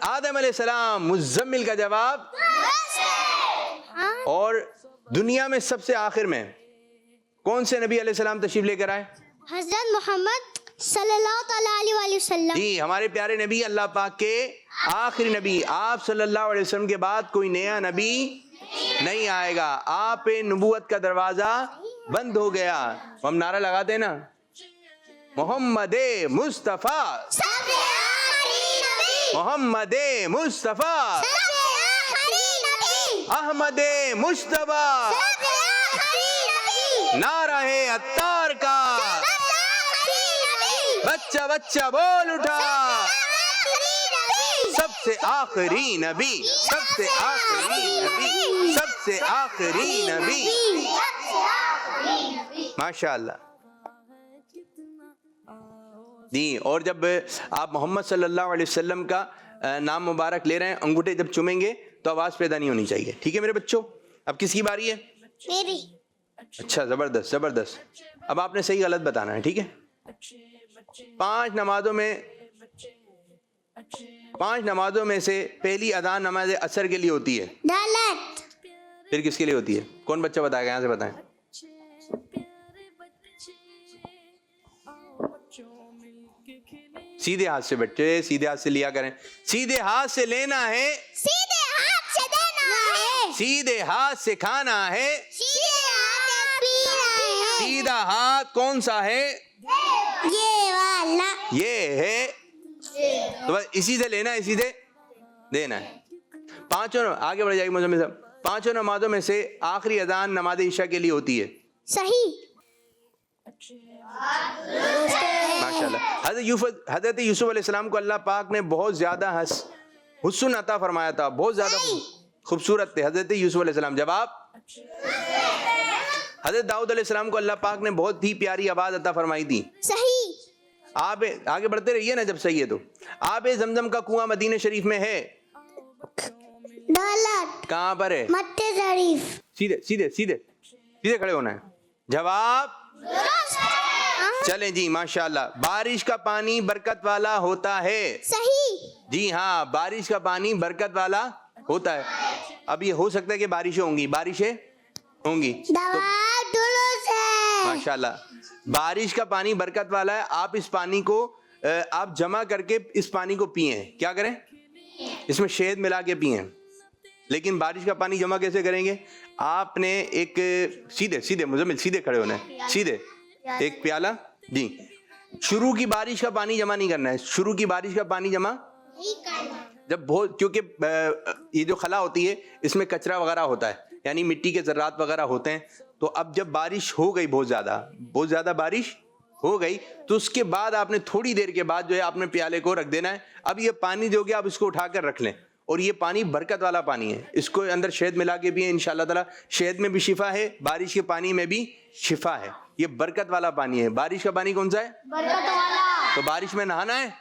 आदम अलैहिस्सलाम। मुज़म्मिल का जवाब। और दुनिया में सबसे आखिर में कौन से नबी अलैहिस्सलाम तशरीफ लेकर आए? हजरत मोहम्मद सल्लल्लाहु अलैहि वसल्लम। जी, हमारे प्यारे नबी, अल्लाह पाक के आखिरी नबी। आप सल्लल्लाहु अलैहि वसल्लम के बाद कोई नया नबी नहीं आएगा। आप पे नबूवत का दरवाजा बंद हो गया। हम नारा लगाते हैं ना, मोहम्मद मुस्तफा, मोहम्मद मुस्तफा, अहमद मुस्तफा, नारा है अत्तार का, बच्चा बच्चा बोल उठा, सबसे आखिरी नबी, सबसे आखिरी नबी, सबसे आखिरी नबी। माशाअल्लाह जी। और जब आप मोहम्मद सल्लल्लाहु अलैहि वसल्लम का नाम मुबारक ले रहे हैं, अंगूठे जब चूमेंगे तो आवाज पैदा नहीं होनी चाहिए, ठीक है मेरे बच्चों? अब किसकी बारी है? मेरी। अच्छा, जबरदस्त जबरदस्त। अब आपने सही गलत बताना है, ठीक है? 5 नमाजों में से पहली अज़ान नमाज असर के लिए होती है। गलत। फिर किसके लिए होती है? कौन बच्चा बताएगा? यहाँ से बताएं। सीधे हाथ से बच्चे, सीधे हाथ से लिया करें। सीधे हाथ से लेना है, सीधे हाथ से देना है, सीधे हाथ से खाना है, सीधे हाथ से पीना है। सीधा हाथ कौन सा है? ये वाला। ये है। तो बस इसी से लेना है, इसी से देना है। आगे बढ़ जाएगी मुझे सब। 5 नमाजों में से आखिरी अजान नमाज इशा के लिए होती है। सही। माशाल्लाह। हजरत यूसुफ अलैहिस्सलाम को अल्लाह पाक ने बहुत ज्यादा हुस्न अता फरमाया था, बहुत ज्यादा खूबसूरत थे हजरत यूसुफ अलैहिस्सलाम। जवाब। हजरत दाऊद अलैहिस्सलाम को अल्लाह पाक ने बहुत ही प्यारी आवाज अता फरमाई थी। सही। आप आगे बढ़ते रहिए ना, जब सही है तो। आप जमजम का कुआं मदीना शरीफ में है। गलत। कहाँ पर है? मक्के शरीफ। सीधे सीधे सीधे सीधे खड़े होना है। जवाब। चलें जी, माशाल्लाह। बारिश का पानी बरकत वाला होता है। सही। जी हाँ, बारिश का पानी बरकत वाला होता है। अब ये हो सकता है कि बारिशें होंगी, बारिशें होंगी तो माशाल्लाह बारिश का पानी बरकत वाला है। आप इस पानी को आप जमा करके इस पानी को पिए। क्या करें? इसमें शहद मिला के पिए। लेकिन बारिश का पानी जमा कैसे करेंगे? आपने एक सीधे सीधे मुज़म्मिल सीधे खड़े होना है, सीधे एक प्याला जी। शुरू की बारिश का पानी जमा नहीं करना है। शुरू की बारिश का पानी जमा जब बहुत, क्योंकि ये जो खला होती है इसमें कचरा वगैरह होता है, यानी मिट्टी के ज़र्रात वगैरह होते हैं। तो अब जब बारिश हो गई, बहुत ज़्यादा बारिश हो गई, तो उसके बाद आपने थोड़ी देर के बाद जो है आपने प्याले को रख देना है। अब ये पानी जो गया, आप इसको उठाकर रख लें। और ये पानी बरकत वाला पानी है। इसको अंदर शहद मिला के भी इंशाअल्लाह ताला। शहद में भी शिफा है, बारिश के पानी में भी शिफा है। ये बरकत वाला पानी है। बारिश का पानी कौन सा है? बरकत वाला। तो बारिश में नहाना है।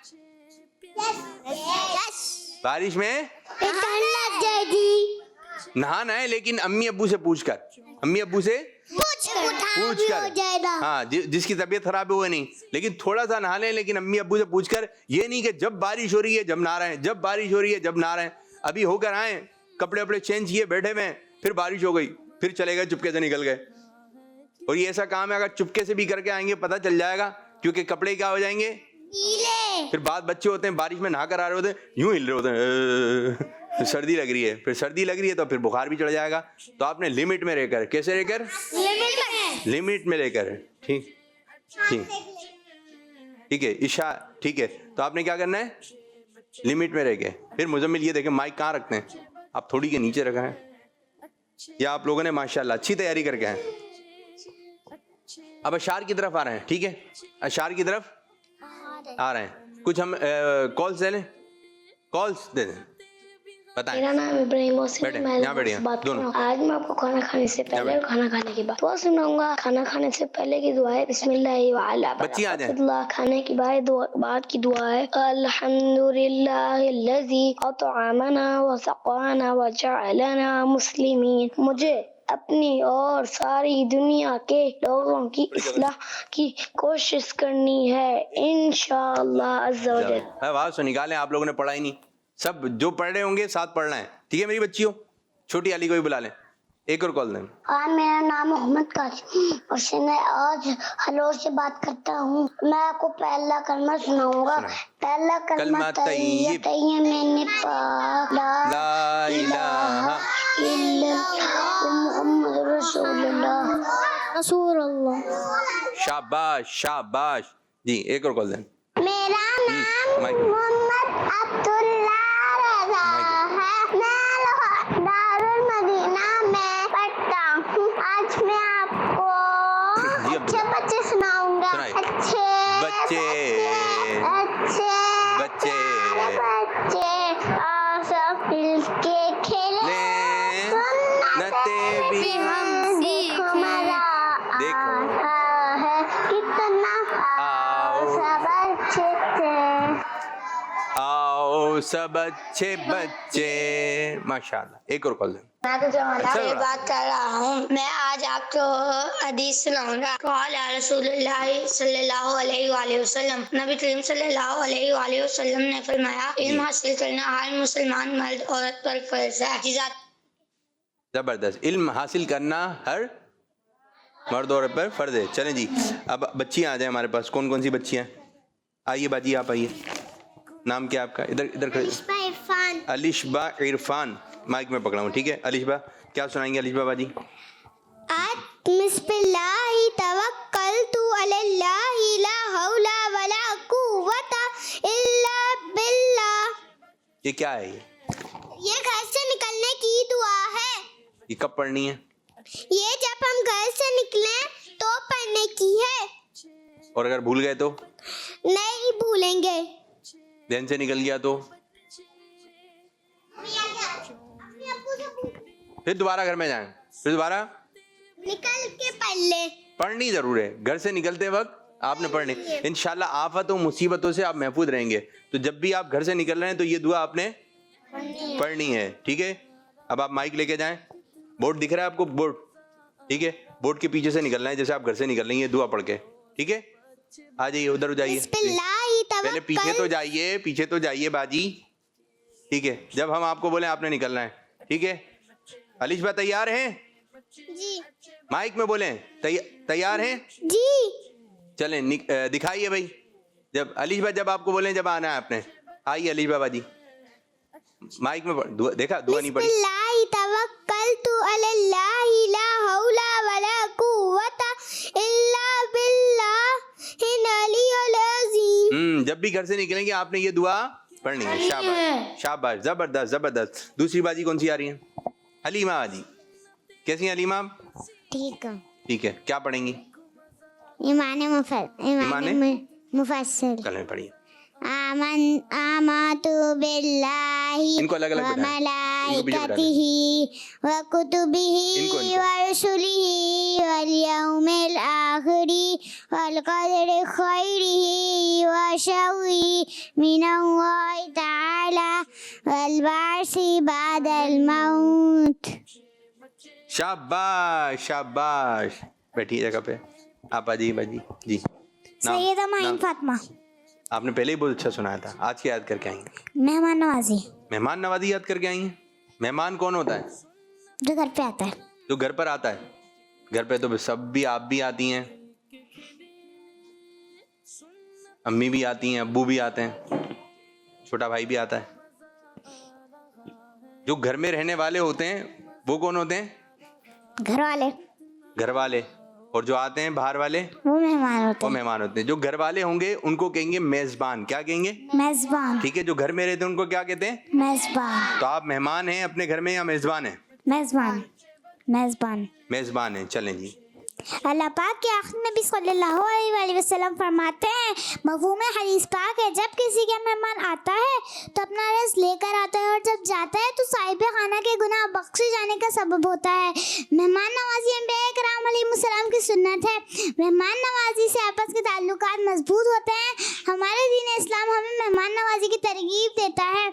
बारिश में नहाना है, लेकिन अम्मी अब्बू से पूछकर, अम्मी अब्बू से पूछकर। हाँ, जिसकी तबीयत खराब है वो नहीं, लेकिन थोड़ा सा नहा लें, लेकिन अम्मी अब्बू से पूछकर। ये नहीं कि जब बारिश हो रही है जब नहा रहे हैं, जब बारिश हो रही है जब नहा रहे हैं। अभी होकर आए, कपड़े वपड़े चेंज किए, बैठे हुए हैं, फिर बारिश हो गई, फिर चले गए, चुपके से निकल गए। और ये ऐसा काम है, अगर चुपके से भी करके आएंगे पता चल जाएगा, क्योंकि कपड़े क्या हो जाएंगे? फिर बाद बच्चे होते हैं बारिश में नहा कर आ रहे होते हैं, यूं हिल रहे होते हैं, सर्दी लग रही है, फिर सर्दी लग रही है तो फिर बुखार भी चढ़ जाएगा। तो आपने लिमिट में रहकर, कैसे रहकर? लिमिट में लेकर। ठीक ठीक ठीक है ईशा, ठीक है। तो आपने क्या करना है? लिमिट में रह के। फिर मुज़म्मिल ये देखें माइक कहाँ रखते हैं, आप थोड़ी के नीचे रखा है, या आप लोगों ने माशाल्लाह अच्छी तैयारी करके आए। अब अशार की तरफ आ रहे हैं, ठीक है? अशार की तरफ आ रहे हैं। कुछ हम कॉल्स दे लें, कॉल्स दे दें, बताएं। मेरा नाम इब्राहिम मोहसिन बैठे, है, मैं यहाँ बैठिए, बात कर रहा दोनों। हूँ। आज मैं आपको खाना खाने से पहले और खाना खाने के बाद दुआ सुनाऊंगा। खाना खाने से पहले की दुआ है बिस्मिल्लाहि व अला बच्ची आ जाए। बरकतुल्लाह। खाने की बाद की दुआ है अल्हम्दुलिल्लाहिल्लज़ी अतअमना व सक़ाना व जअलना मुस्लिमीन। मुझे अपनी और सारी दुनिया के लोगों की इस्लाह की कोशिश करनी है इंशाअल्लाह अज़्ज़ा व जल। आवाज तो निकालें, आप लोगों ने पढ़ा ही नहीं। सब जो पढ़ रहे होंगे साथ पढ़ना है, ठीक है मेरी बच्चियों। छोटी अली को भी बुला लें, एक और कॉल दें। मेरा नाम मोहम्मद कासिम है। आज हलोर से बात करता हूँ। मैं आपको पहला कलमा सुनाऊंगा। पहला कलमा तैयब मैंने पढ़ा, ला इलाहा इल्लल्लाह मुहम्मद रसूलुल्लाह। शाबाश शाबाश जी। एक और कॉल दें। मेरा नाम माइक। मोहम्मद अब्दुल्लाह रज़ा है। मैं दारुल मदीना में पढ़ता हूँ। आज मैं आपको जी, अच्छे बच्चे सुनाऊंगा। सुनाइए। अच्छे बच्चे बच्चे और सब मिलके खेले, नते भी देखो मजा देखो। आ है कितना, आओ। सब अच्छे थे। आओ सब अच्छे बच्चे, माशाल्लाह। एक और कॉल दें। मैं तो जमाना चलो से ना। बात कर रहा हूँ। मैं आज आपको हदीस सुनाऊंगा। क़ाला रसूलुल्लाह सल्लल्लाहु अलैहि वसल्लम, नबी करीम सल्लल्लाहु अलैहि वसल्लम ने फरमाया, इल्म हासिल करना हर मुसलमान मर्द औरत पर फर्ज है। जबरदस्त। इल्म हासिल करना हर मर्द औरत पर फर्ज है। चलें जी, अब बच्चियाँ आ जाए हमारे पास। कौन कौन सी बच्चियाँ? आइए बाजी, आप आइए। नाम क्या आपका? इधर इधर खड़े। इरफान। अलिशबा इरफान, माइक में पकड़ा हूँ, ठीक है। अलिशबा क्या सुनाएंगे? अलिशबा बाजी। बिस्मिल्लाहि तवक्कलतु अलल्लाहि ला हौला वला कुव्वता इल्ला बिल्लाह। ये क्या है? ये घर से निकलने की दुआ है। ये कब पढ़नी है? ये जब हम घर से निकले तो पढ़ने की है। और अगर भूल गए तो? नहीं भूलेंगे। ध्यान से निकल गया तो? फिर दोबारा घर में जाएं, फिर दोबारा निकल के पढ़ ले। पढ़नी जरूर है। घर से निकलते वक्त आपने पढ़नी। इंशाल्लाह आफतों मुसीबतों से आप महफूज रहेंगे। तो जब भी आप घर से निकल रहे हैं तो ये दुआ आपने पढ़नी है, ठीक है। अब आप माइक लेके जाएं। बोर्ड दिख रहा है आपको? बोर्ड, ठीक है। बोर्ड के पीछे से निकलना है जैसे आप घर से निकल रही हैं, दुआ पढ़ के, ठीक है। आ जाइए, उधर जाइए। पहले पीछे तो जाइए, पीछे तो जाइए बाजी, ठीक है। जब हम आपको बोले आपने निकलना है, ठीक है। अलिशबा तैयार हैं? जी माइक में बोलें, तैयार हैं? जी। चलें, दिखाइए भाई। जब अलिशबा, जब आपको बोलें जब आना है आपने, आइए अलिशबा बाजी। माइक में देखा, दुआ नहीं पड़ी। बिस्मिल्लाहि तवक्कलतु अलल्लाहि ला हौला वला कुव्वता इल्ला बिल्लाहिल अलिय्यिल अज़ीम। जब भी घर से निकलेंगे आपने ये दुआ पढ़नी है। शाबाश शाबाश, जबरदस्त जबरदस्त। दूसरी बाजी कौन सी आ रही है? हलीमा बाजी। कैसी हैं हलीमा? ठीक है। ठीक है, क्या पढ़ेंगी? ईमान मुफस्सिल। कल में पढ़िए। आमन्तु बिल्लाहि इनको अलग अलग व बैठाएं। मलाइकतिही व कुतुबिही व रुसुलिही वल यौमिल आखिरी वल क़दरि खैरिही व शर्रिही मिनल्लाहि तआला वल बाअसी बअदल मौत। शाबाश शाबाश। बैठिए जगह पे। आप आ जाइए बाजी जी। सैयदा माइन फातिमा। आपने पहले ही बहुत अच्छा सुनाया था। आज क्या याद करके आई हैं? मेहमान नवाजी। मेहमान नवाजी याद करके आई हैं? मेहमान कौन होता है? जो घर पे आता है। जो घर पर आता है। घर पे तो सब भी, आप भी आती हैं, अम्मी भी आती हैं, अब्बू भी आते हैं, छोटा भाई भी आता है। जो घर में रहने वाले होते हैं वो कौन होते हैं? घर वाले। घर वाले। और जो आते हैं बाहर वाले, वो मेहमान होते वो हैं। मेहमान होते हैं। जो घर वाले होंगे उनको कहेंगे मेजबान। क्या कहेंगे? मेजबान। ठीक है। जो घर में रहते हैं उनको क्या कहते हैं? मेजबान। तो आप मेहमान हैं अपने घर में या मेजबान हैं? मेजबान। मेजबान। मेजबान हैं। चलें जी, अल्लाह पाक के आखिर नबी सल्लल्लाहु अलैहि वसल्लम फरमाते हैं, मफ़हूम हदीस पाक है, जब किसी का मेहमान आता है तो अपना रिज़्क़ लेकर आता है और जब जाता है तो साहिब खाना के गुनाह बख्शे जाने का सबब होता है। मेहमान नवाजी अंबिया किराम अलैहिस्सलाम की सुन्नत है। मेहमान नवाजी से आपस के ताल्लुकात मजबूत होते हैं। हमारे दीन इस्लाम हमें मेहमान नवाजी की तरगीब देता है।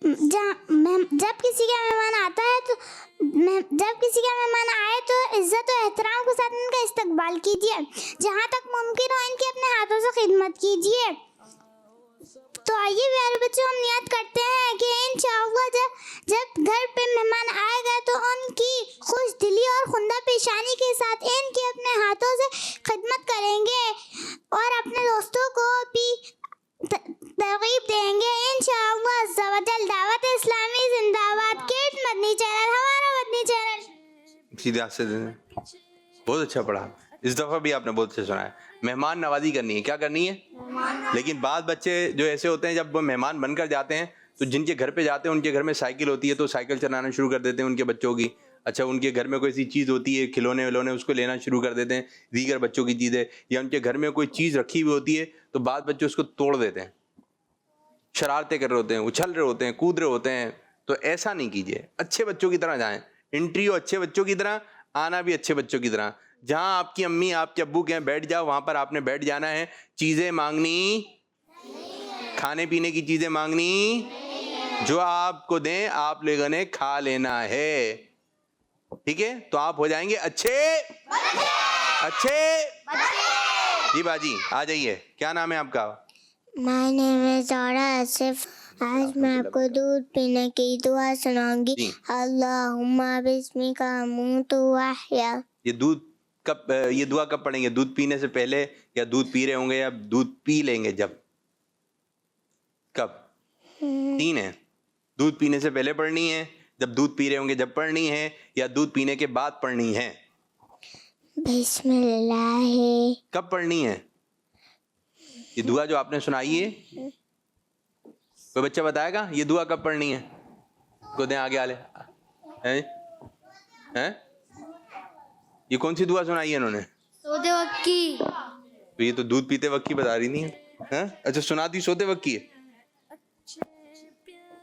जब किसी का मेहमान आता है तो जब किसी का मेहमान आए तो इज्जत और एहतराम के साथ इनका इस्तकबाल कीजिए। जहाँ तक मुमकिन हो इनकी अपने हाथों से खिदमत कीजिए। तो आइए प्यारे बच्चों, हम नियत करते हैं कि इंशाअल्लाह जब घर पे मेहमान आएगा तो उनकी खुश दिली और खुंदा पेशानी के साथ इनकी अपने हाथों से खिदमत करेंगे और अपने दोस्तों को भी तरगीब देंगे इंशाअल्लाह अज़्ज़ा वजल। दावत इस्लामी जिंदाबाद। किड मदनी चैनल हमारा मदनी चैनल। सीधे से बहुत अच्छा पढ़ा। इस दफ़ा भी आपने बहुत अच्छा सुना है। मेहमान नवाजी करनी है। क्या करनी है? लेकिन बाद बच्चे जो ऐसे होते हैं, जब वो मेहमान बनकर जाते हैं तो जिनके घर पे जाते हैं उनके घर में साइकिल होती है तो साइकिल चलाना शुरू कर देते हैं उनके बच्चों की। अच्छा, उनके घर में कोई ऐसी चीज़ होती है, खिलौने विलौने, उसको लेना शुरू कर देते हैं, दीगर बच्चों की चीज़ें। या उनके घर में कोई चीज़ रखी हुई होती है तो बाद बच्चे उसको तोड़ देते हैं, शरारतें कर रहे होते हैं, उछल रहे होते हैं, कूद रहे होते हैं। तो ऐसा नहीं कीजिए, अच्छे बच्चों की तरह जाएं। एंट्री हो अच्छे बच्चों की तरह, आना भी अच्छे बच्चों की तरह। जहाँ आपकी अम्मी आपके अब्बू कहें बैठ जाओ, वहाँ पर आपने बैठ जाना है। चीज़ें मांगनी, खाने पीने की चीज़ें मांगनी, जो आपको दें आप लोगों ने खा लेना है। ठीक है? तो आप हो जाएंगे अच्छे अच्छे। जी बाजी आ जाइए। क्या नाम है आपका? My name is Zara Asif. आज मैं आपको दूध पीने की दुआ सुनाऊंगी। अल्लाहुम्मा बिस्मिका अमूतु व अहया। ये दुआ कब पढ़ेंगे? दूध पीने से पहले, या दूध पी रहे होंगे, या दूध पी लेंगे जब? कब? 3 है। दूध पीने से पहले पढ़नी है, जब दूध पी रहे होंगे जब पढ़नी है, या दूध पीने के बाद पढ़नी है? बिस्मिल्लाह। कब पढ़नी है ये दुआ जो आपने सुनाई है? कोई बच्चा बताएगा ये दुआ कब पढ़नी है? को दें आगे वाले हैं? ये कौन सी दुआ सुनाई है इन्होंने? सोते वक्त की। तो ये तो दूध पीते वक्त की बता रही नहीं है। अच्छा, सुना दी सोते वक्त की है।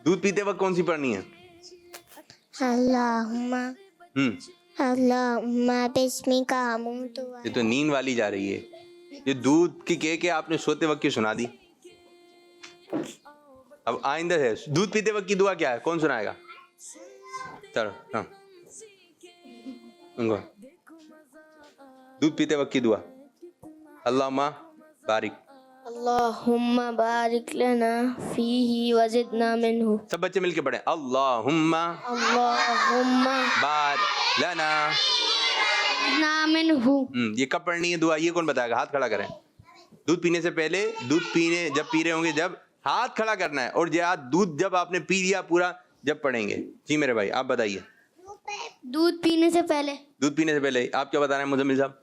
दूध पीते वक्त कौन सी पढ़नी है? अल्लाहुम्मा बिस्मिका अमूतु व। ये तो नींद वाली जा रही है। ये दूध की कह के आपने सोते वक्त की सुना दी। अब आइंदा है दूध पीते वक्त की दुआ क्या है? कौन सुनाएगा? चलो हाँ, दूध पीते वक्त की दुआ। अल्लाहुम्मा बारिक। अल्लाहुम्मा बारिक लना फीही वज़िदना मिन्हु। सब बच्चे मिलके पढ़े। अल्लाहुम्मा बारिक लना मिन्हु। ये कब पढ़नी है दुआ? ये कौन बताएगा? हाथ खड़ा करें। दूध पीने से पहले, दूध पीने जब पी रहे होंगे जब, हाथ खड़ा करना है। और दूध जब आपने पी लिया पूरा जब पढ़ेंगे। जी मेरे भाई आप बताइए। दूध पीने से पहले। दूध पीने से पहले। आप क्या बता रहे हैं मुजम्मिल साहब?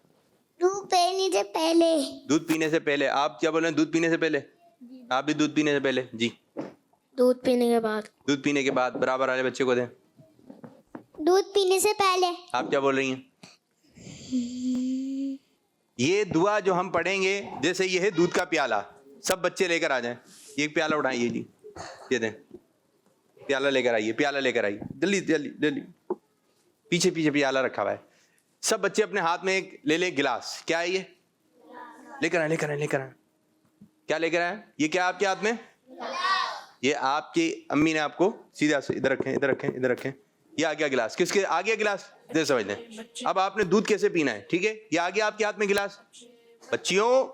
दूध पीने से पहले। दूध पीने से पहले। आप क्या बोल रहे हैं? दूध पीने से पहले। आप भी दूध पीने से पहले। जी। दूध पीने के बाद। दूध पीने के बाद। बराबर वाले बच्चे को दें। दूध पीने से पहले। आप क्या बोल रही हैं? ये दुआ जो हम पढ़ेंगे, जैसे ये है दूध का प्याला, सब बच्चे लेकर आ जाएं। एक प्याला उठाइए जी, ये दें। प्याला लेकर आइए, प्याला लेकर आइए, जल्दी जल्दी जल्दी। पीछे पीछे प्याला रखा हुआ है। सब बच्चे अपने हाथ में एक ले लें गिलास। क्या है ये? लेकर आए लेकर आए लेकर आए। क्या लेकर आए? ये क्या आपके हाथ में? ये आपकी अम्मी ने आपको सीधा से इधर रखें, इधर रखें, इधर रखें। ये आ गया गिलास। किसके आ गया गिलास? जैसे समझ लें। अब आपने दूध कैसे पीना है, ठीक है? ये आ गया आपके हाथ में गिलास। बच्चियों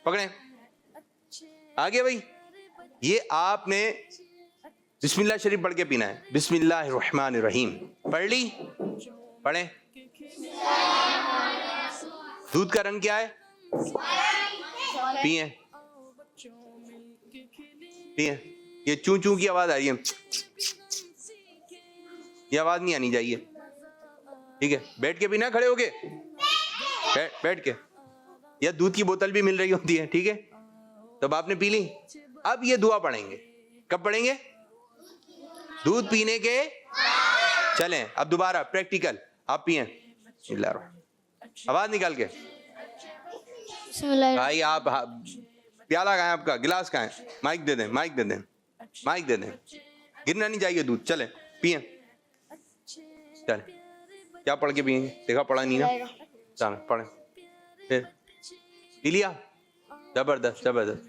पकड़ें, आ गया भाई। ये आपने बिस्मिल्लाह शरीफ पढ़ के पीना है। बिस्मिल्लाहिर्रहमानिर्रहीम पढ़ ली? पढ़ें। दूध का रंग क्या है? पिए पिए। ये चू चू की आवाज आ रही है, ये आवाज नहीं आनी चाहिए, ठीक है? बैठ के पीना, खड़े होके बैठ के। या दूध की बोतल भी मिल रही होती है, ठीक है? तब आपने पी ली। अब ये दुआ पढ़ेंगे। कब पढ़ेंगे? दूध पीने के। चलें अब दोबारा प्रैक्टिकल। आप पिए, आवाज निकाल के। भाई आप प्याला कहाँ है आपका, गिलास कहाँ है, माइक दे दें, माइक दे दें, माइक दे दें, गिरना नहीं चाहिए दूध। चले पिए, चले। क्या पढ़ के पिएंगे, देखा पढ़ा नहीं ना, चलो पढ़े, फिर पी लिया, जबरदस्त जबरदस्त।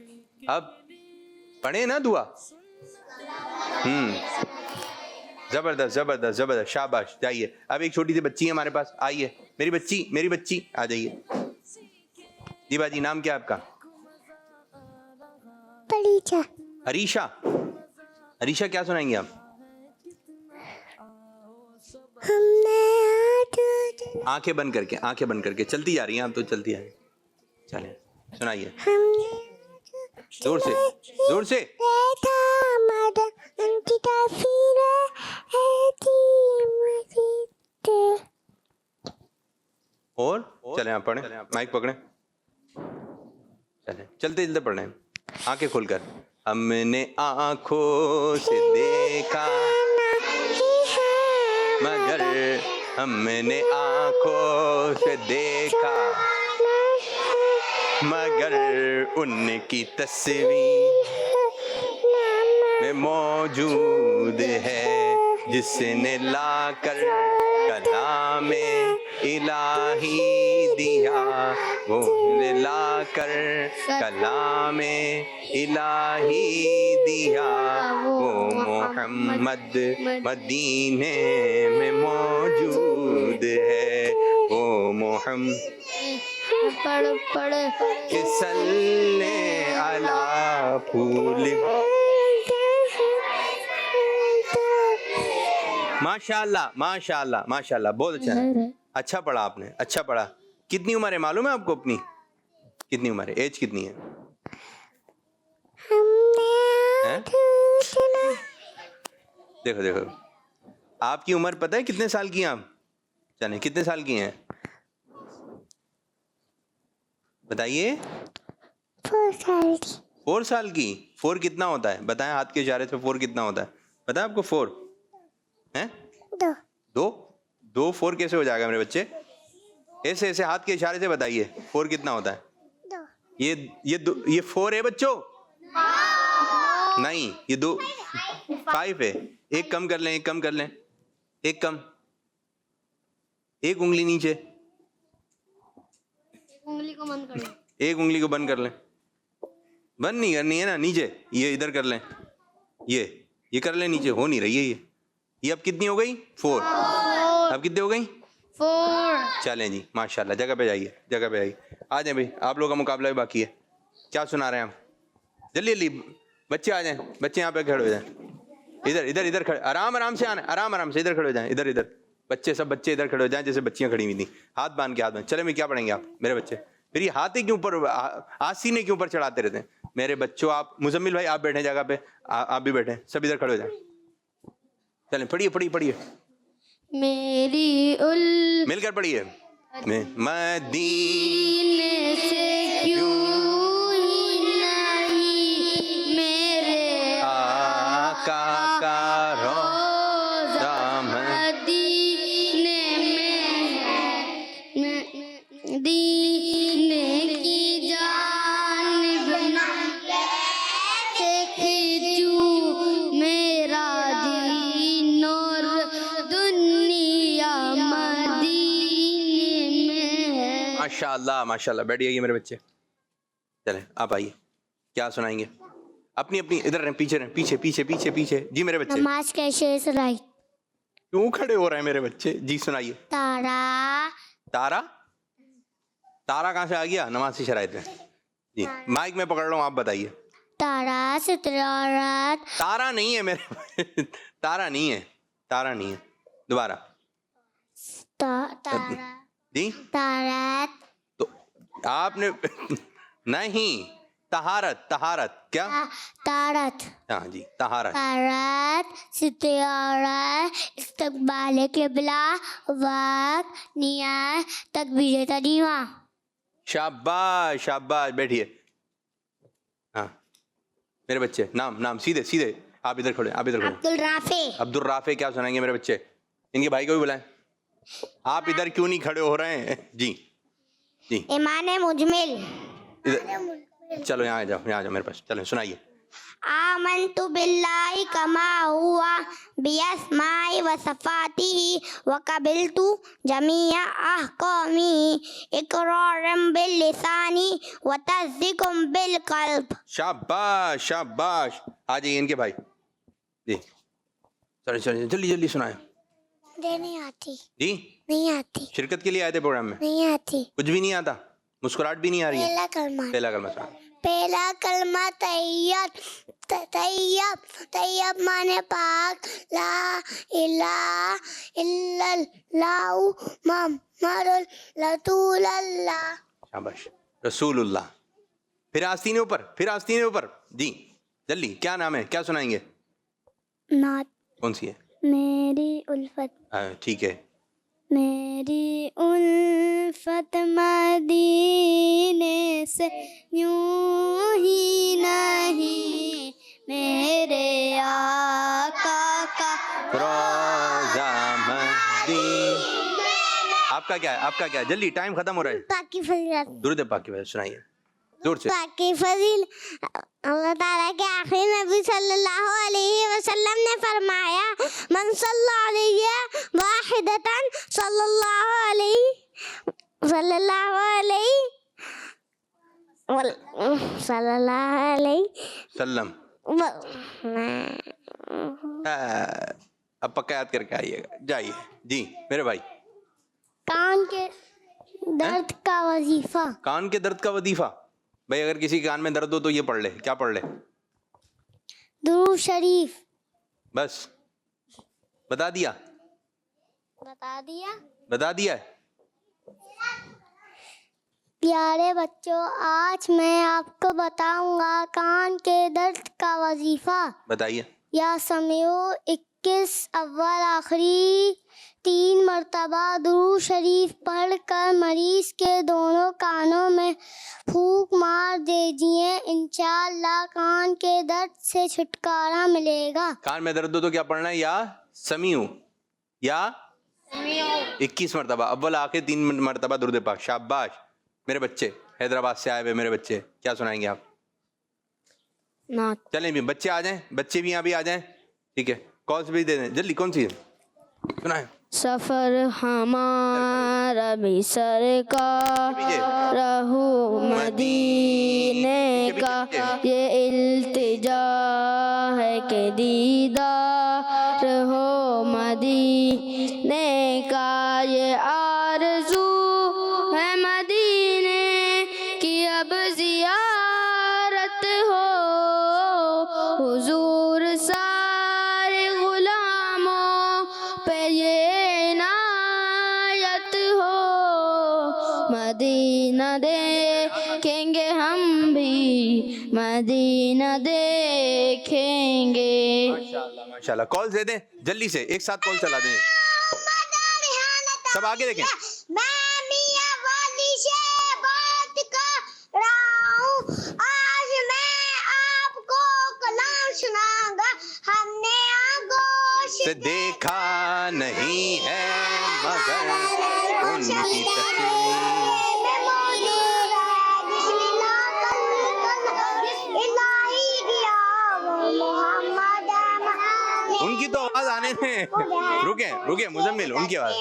अब पढ़े ना दुआ, जबरदस्त जबरदस्त जबरदस्त, शाबाश। जाइए, अब एक छोटी सी बच्ची है हमारे पास, आइए मेरी बच्ची आ जाइए। जी बाजी, नाम क्या है आपका? हरीशा। हरीशा, क्या सुनाएंगे आप? आंखें बंद करके चलती जा रही हैं आप तो, चलती आ रही, चले सुनाइए जोर से, जोर से। और चले आप पढ़े, माइक पकड़े, चले चलते चलते पढ़े, आंखें खोलकर। हमने आंखों से देखा मगर हमने आंखों से देखा मगर उनकी तस्वीर में मौजूद है जिसने लाकर कलामे इलाही दिया, वो लाकर कलामे इलाही दिया, वो मोहम्मद मदीने में मौजूद है, वो मोहम्मद पढ़ के सल्ले अला फूल। माशाल्लाह माशाल्लाह माशाल्लाह, बहुत अच्छा है, अच्छा पढ़ा आपने, अच्छा पढ़ा। कितनी उम्र है मालूम है आपको अपनी? कितनी उम्र है, एज कितनी है? देखो देखो, आपकी उम्र पता है कितने साल की हैं आप? जाने कितने साल की हैं, बताइए। 4 साल की। 4 कितना होता है बताएं, हाथ के इशारे से 4 कितना होता है पता है आपको? 4 हैं? 2 4 कैसे हो जाएगा मेरे बच्चे? ऐसे ऐसे हाथ के इशारे से बताइए 4 कितना होता है? ये 4 है बच्चों? नहीं, ये 2 5 है। एक कम कर लें, एक कम कर लें, एक कम, एक उंगली नीचे, उंगली को बंद कर लो, एक उंगली को बंद कर लें, बंद नहीं करनी है ना, नीचे, ये इधर कर लें, ये कर लें, नीचे हो नहीं रही है ये अब कितनी हो गई? 4। अब कितनी हो गई? 4। चलें जी, माशाल्लाह। जगह पे जाइए, जगह पे आइए, आ जाए भाई, आप लोगों का मुकाबला भी बाकी है। क्या सुना रहे हैं आप? जल्दी जल्दी बच्चे आ जाएं, बच्चे यहाँ पे खड़े हो जाएं, इधर इधर इधर खड़े, आराम आराम से आना, आराम आराम से इधर खड़े हो जाएं, इधर इधर बच्चे, सब बच्चे इधर खड़े हो जाएं जैसे बच्चियां खड़ी हुई थी, हाथ बांध के, हाथ बांध। चले मैं, क्या पढ़ेंगे आप मेरे बच्चे? फिर ये हाथ ही क्यों ऊपर, आसीने क्यों ऊपर चढ़ाते रहते हैं मेरे बच्चों? आप मुजम्मिल भाई, आप बैठे जगह पे, आप भी बैठे, सब इधर खड़े हो जाएं। चलें पढ़िए पढ़िए पढ़िए, मेरी मिलकर पढ़िए। मदीने से क्यों नहीं मेरे आका का रोज़ा मदीने में दीने की जानिब से खींचूं मेरा दीन और दुनिया मदीने में है। माशाल्लाह माशाल्लाह। बैठिए ये मेरे बच्चे, चले आप आइए, क्या सुनाएंगे? अपनी अपनी इधर रहें, पीछे रहें, पीछे पीछे पीछे पीछे। जी मेरे बच्चे, नमाज कैसे सुनाई? क्यों खड़े हो रहे हैं मेरे बच्चे? जी सुनाइए। तारा तारा, तारा कहाँ से आ गया? नमाज की शराइत में। जी माइक में पकड़ रहा हूँ, आप बताइए। तारा सितारा तारा नहीं है मेरे तारा नहीं है, तारा नहीं है। दोबारा तारा जी, तारा तो आपने नहीं, तहारत, तहारत क्या? तारत हाँ जी, तहारत। तारत सितारा इस्तकबाल क़िबला वक्त नियत तकबीर तरीमा। शाबाश शाबाश, बैठिए। हाँ मेरे बच्चे, नाम नाम सीधे सीधे, आप इधर खड़े, आप इधर खड़े। अब्दुल राफे। अब्दुल राफे, क्या सुनाएंगे मेरे बच्चे? इनके भाई को भी बुलाएं, आप इधर क्यों नहीं खड़े हो रहे हैं? जी जी ईमान मुजमिल। इधर चलो, यहाँ आ जाओ, यहाँ आ जाओ मेरे पास, चलो सुनाइए। आमन्तु बिल्लाहि कमा हुआ बिअस्माइ व सफ़ातिहि व क़बिलतु जमीअ अहकामी इक़रारन बिल लिसानी व तस्दीक़न बिल क़ल्ब। शाबाश शाबाश। आ जाइए इनके भाई जी, चलो चलो जल्दी जल्दी सुनाए। मुझे नहीं आती। जी नहीं आती। शिरकत के लिए आए थे प्रोग्राम में? नहीं आती। कुछ भी नहीं आता, मुस्कुराहट भी नहीं आ रही है? पहला कलमा। पहला कलमा सुना। पहला कलमा तैयब। तैयब तैयब माने पाक। ला इलाहा इल्लल्लाहु मुहम्मदुर रसूलुल्लाह। शाबाश, रसूलुल्लाह। फिर आस्तीने ऊपर, फिर आस्तीने ऊपर जी, जल्दी। क्या नाम है, क्या सुनाएंगे? नात। कौन सी है? मेरी उल्फत। ठीक है। मेरी उल्फत मदीने से यूं ही नहीं, मेरे आका का रोज़ा मदीना। आपका क्या है, आपका क्या है? जल्दी, टाइम खत्म हो रहा है। पाकी फजीलत। दुरूद पाक की वजह सुनाइए जोर से। पाकी फजील अल्लाह ताला के आखिरी नबी सल्लल्लाहु अलैहि वसल्लम ने फरमाया, मन सल्ला अलैहि वाहिदतन सल्लल्लाहु अलैहि सल्लम। अब पक्का याद करके आइएगा, जाइए जी मेरे भाई। कान के दर्द का वजीफा। कान के दर्द का वजीफा। भाई अगर किसी के कान में दर्द हो तो ये पढ़ ले। क्या पढ़ ले? दुरूद शरीफ। बस बता दिया, बता दिया। बता दिया। प्यारे बच्चों, आज मैं आपको बताऊंगा कान के दर्द का वजीफा। बताइए। या समियो 21 अव्वल आखिरी 3 मरतबा दुरूद शरीफ पढ़कर मरीज के दोनों कानों में फूंक मार दीजिए, इंशाअल्लाह कान के दर्द से छुटकारा मिलेगा। कान में दर्द हो तो क्या पढ़ना है? या समीउ, या 21 मरतबा अव्वल आखिर 3 मरतबा दुरूद पाक। शाबाश मेरे बच्चे, हैदराबाद से आए हुए मेरे बच्चे। क्या सुनाएंगे आप? नात। चलें भी, बच्चे आ जाएं, बच्चे भी यहाँ भी आ जाएं। ठीक है, कॉल्स भी दे दें जल्दी। कौन सी सुनाए? सफर हमारा भी सरकार रहू मदीने का, ये इल्तिजा है कि दीदार हो मदीने का, ये आरज़ू है मदीने की अब ज़ियारत हो, हुजूर सारे गुलामों पे ये इनायत हो, मदीना देखेंगे हम भी, मदीना देखेंगे। माशाल्लाह माशाल्लाह। कॉल दे दें जल्दी से, एक साथ कॉल चला दें। सब आगे देखें। मैं मियां वाली से बात कर रहा हूँ, आज मैं आपको कलाम सुनाऊंगा। हमने आगोश से देखा नहीं है मगर उनकी तस्वीर। उनकी तो आवाज आने दें। रुके रुके मुजम्मिल, उनकी आवाज।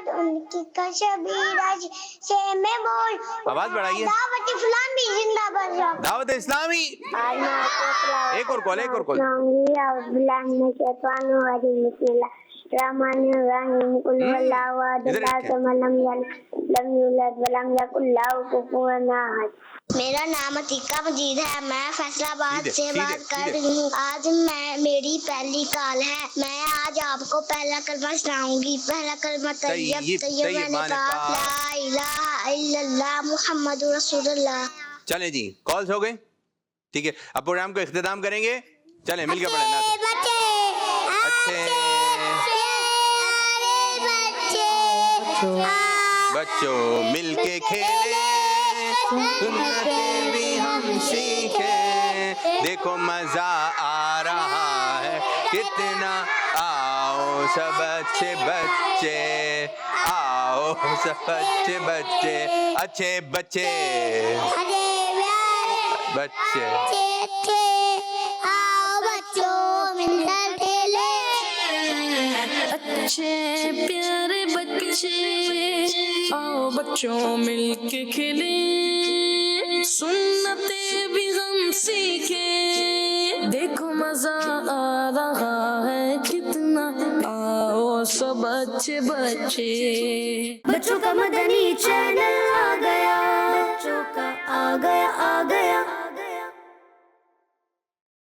उनकी कशबीराज से मैं बोल। आवाज बढ़ाइए। दावत इस्लामी जिंदाबाद। दावत इस्लामी। एक और कॉल, एक और कॉल। मेरा नाम अतीका मजीद है, मैं फैसलाबाद से बात कर रही हूँ। आज मेरी पहली कॉल है। मैं आज आपको पहला कलमा सुनाऊंगी। पहला कलमा तैयब ला इलाहा इल्लल्लाह मुहम्मदुर रसूलुल्लाह। चले जी, कॉल्स हो गए। ठीक है, अब प्रोग्राम को इख्तिताम करेंगे। चले मिलकर पढ़ना। बच्चों मिलके खेले, सुन्नतें भी हम सीखे, देखो मजा आ रहा है कितना, आओ सब अच्छे बच्चे, आओ सब अच्छे बच्चे, अच्छे बच्चे अरे प्यारे बच्चे। बच्चे, आओ बच्चों मिलकर खेले। अच्छे प्यारे बच्चे, आओ बच्चों मिलके खेले, सुन्नते भी हम सीखे, देखो मजा आ रहा है कितना, आओ सब अच्छे बच्चे। बच्चों का मदनी चैनल आ गया, बच्चों का आ गया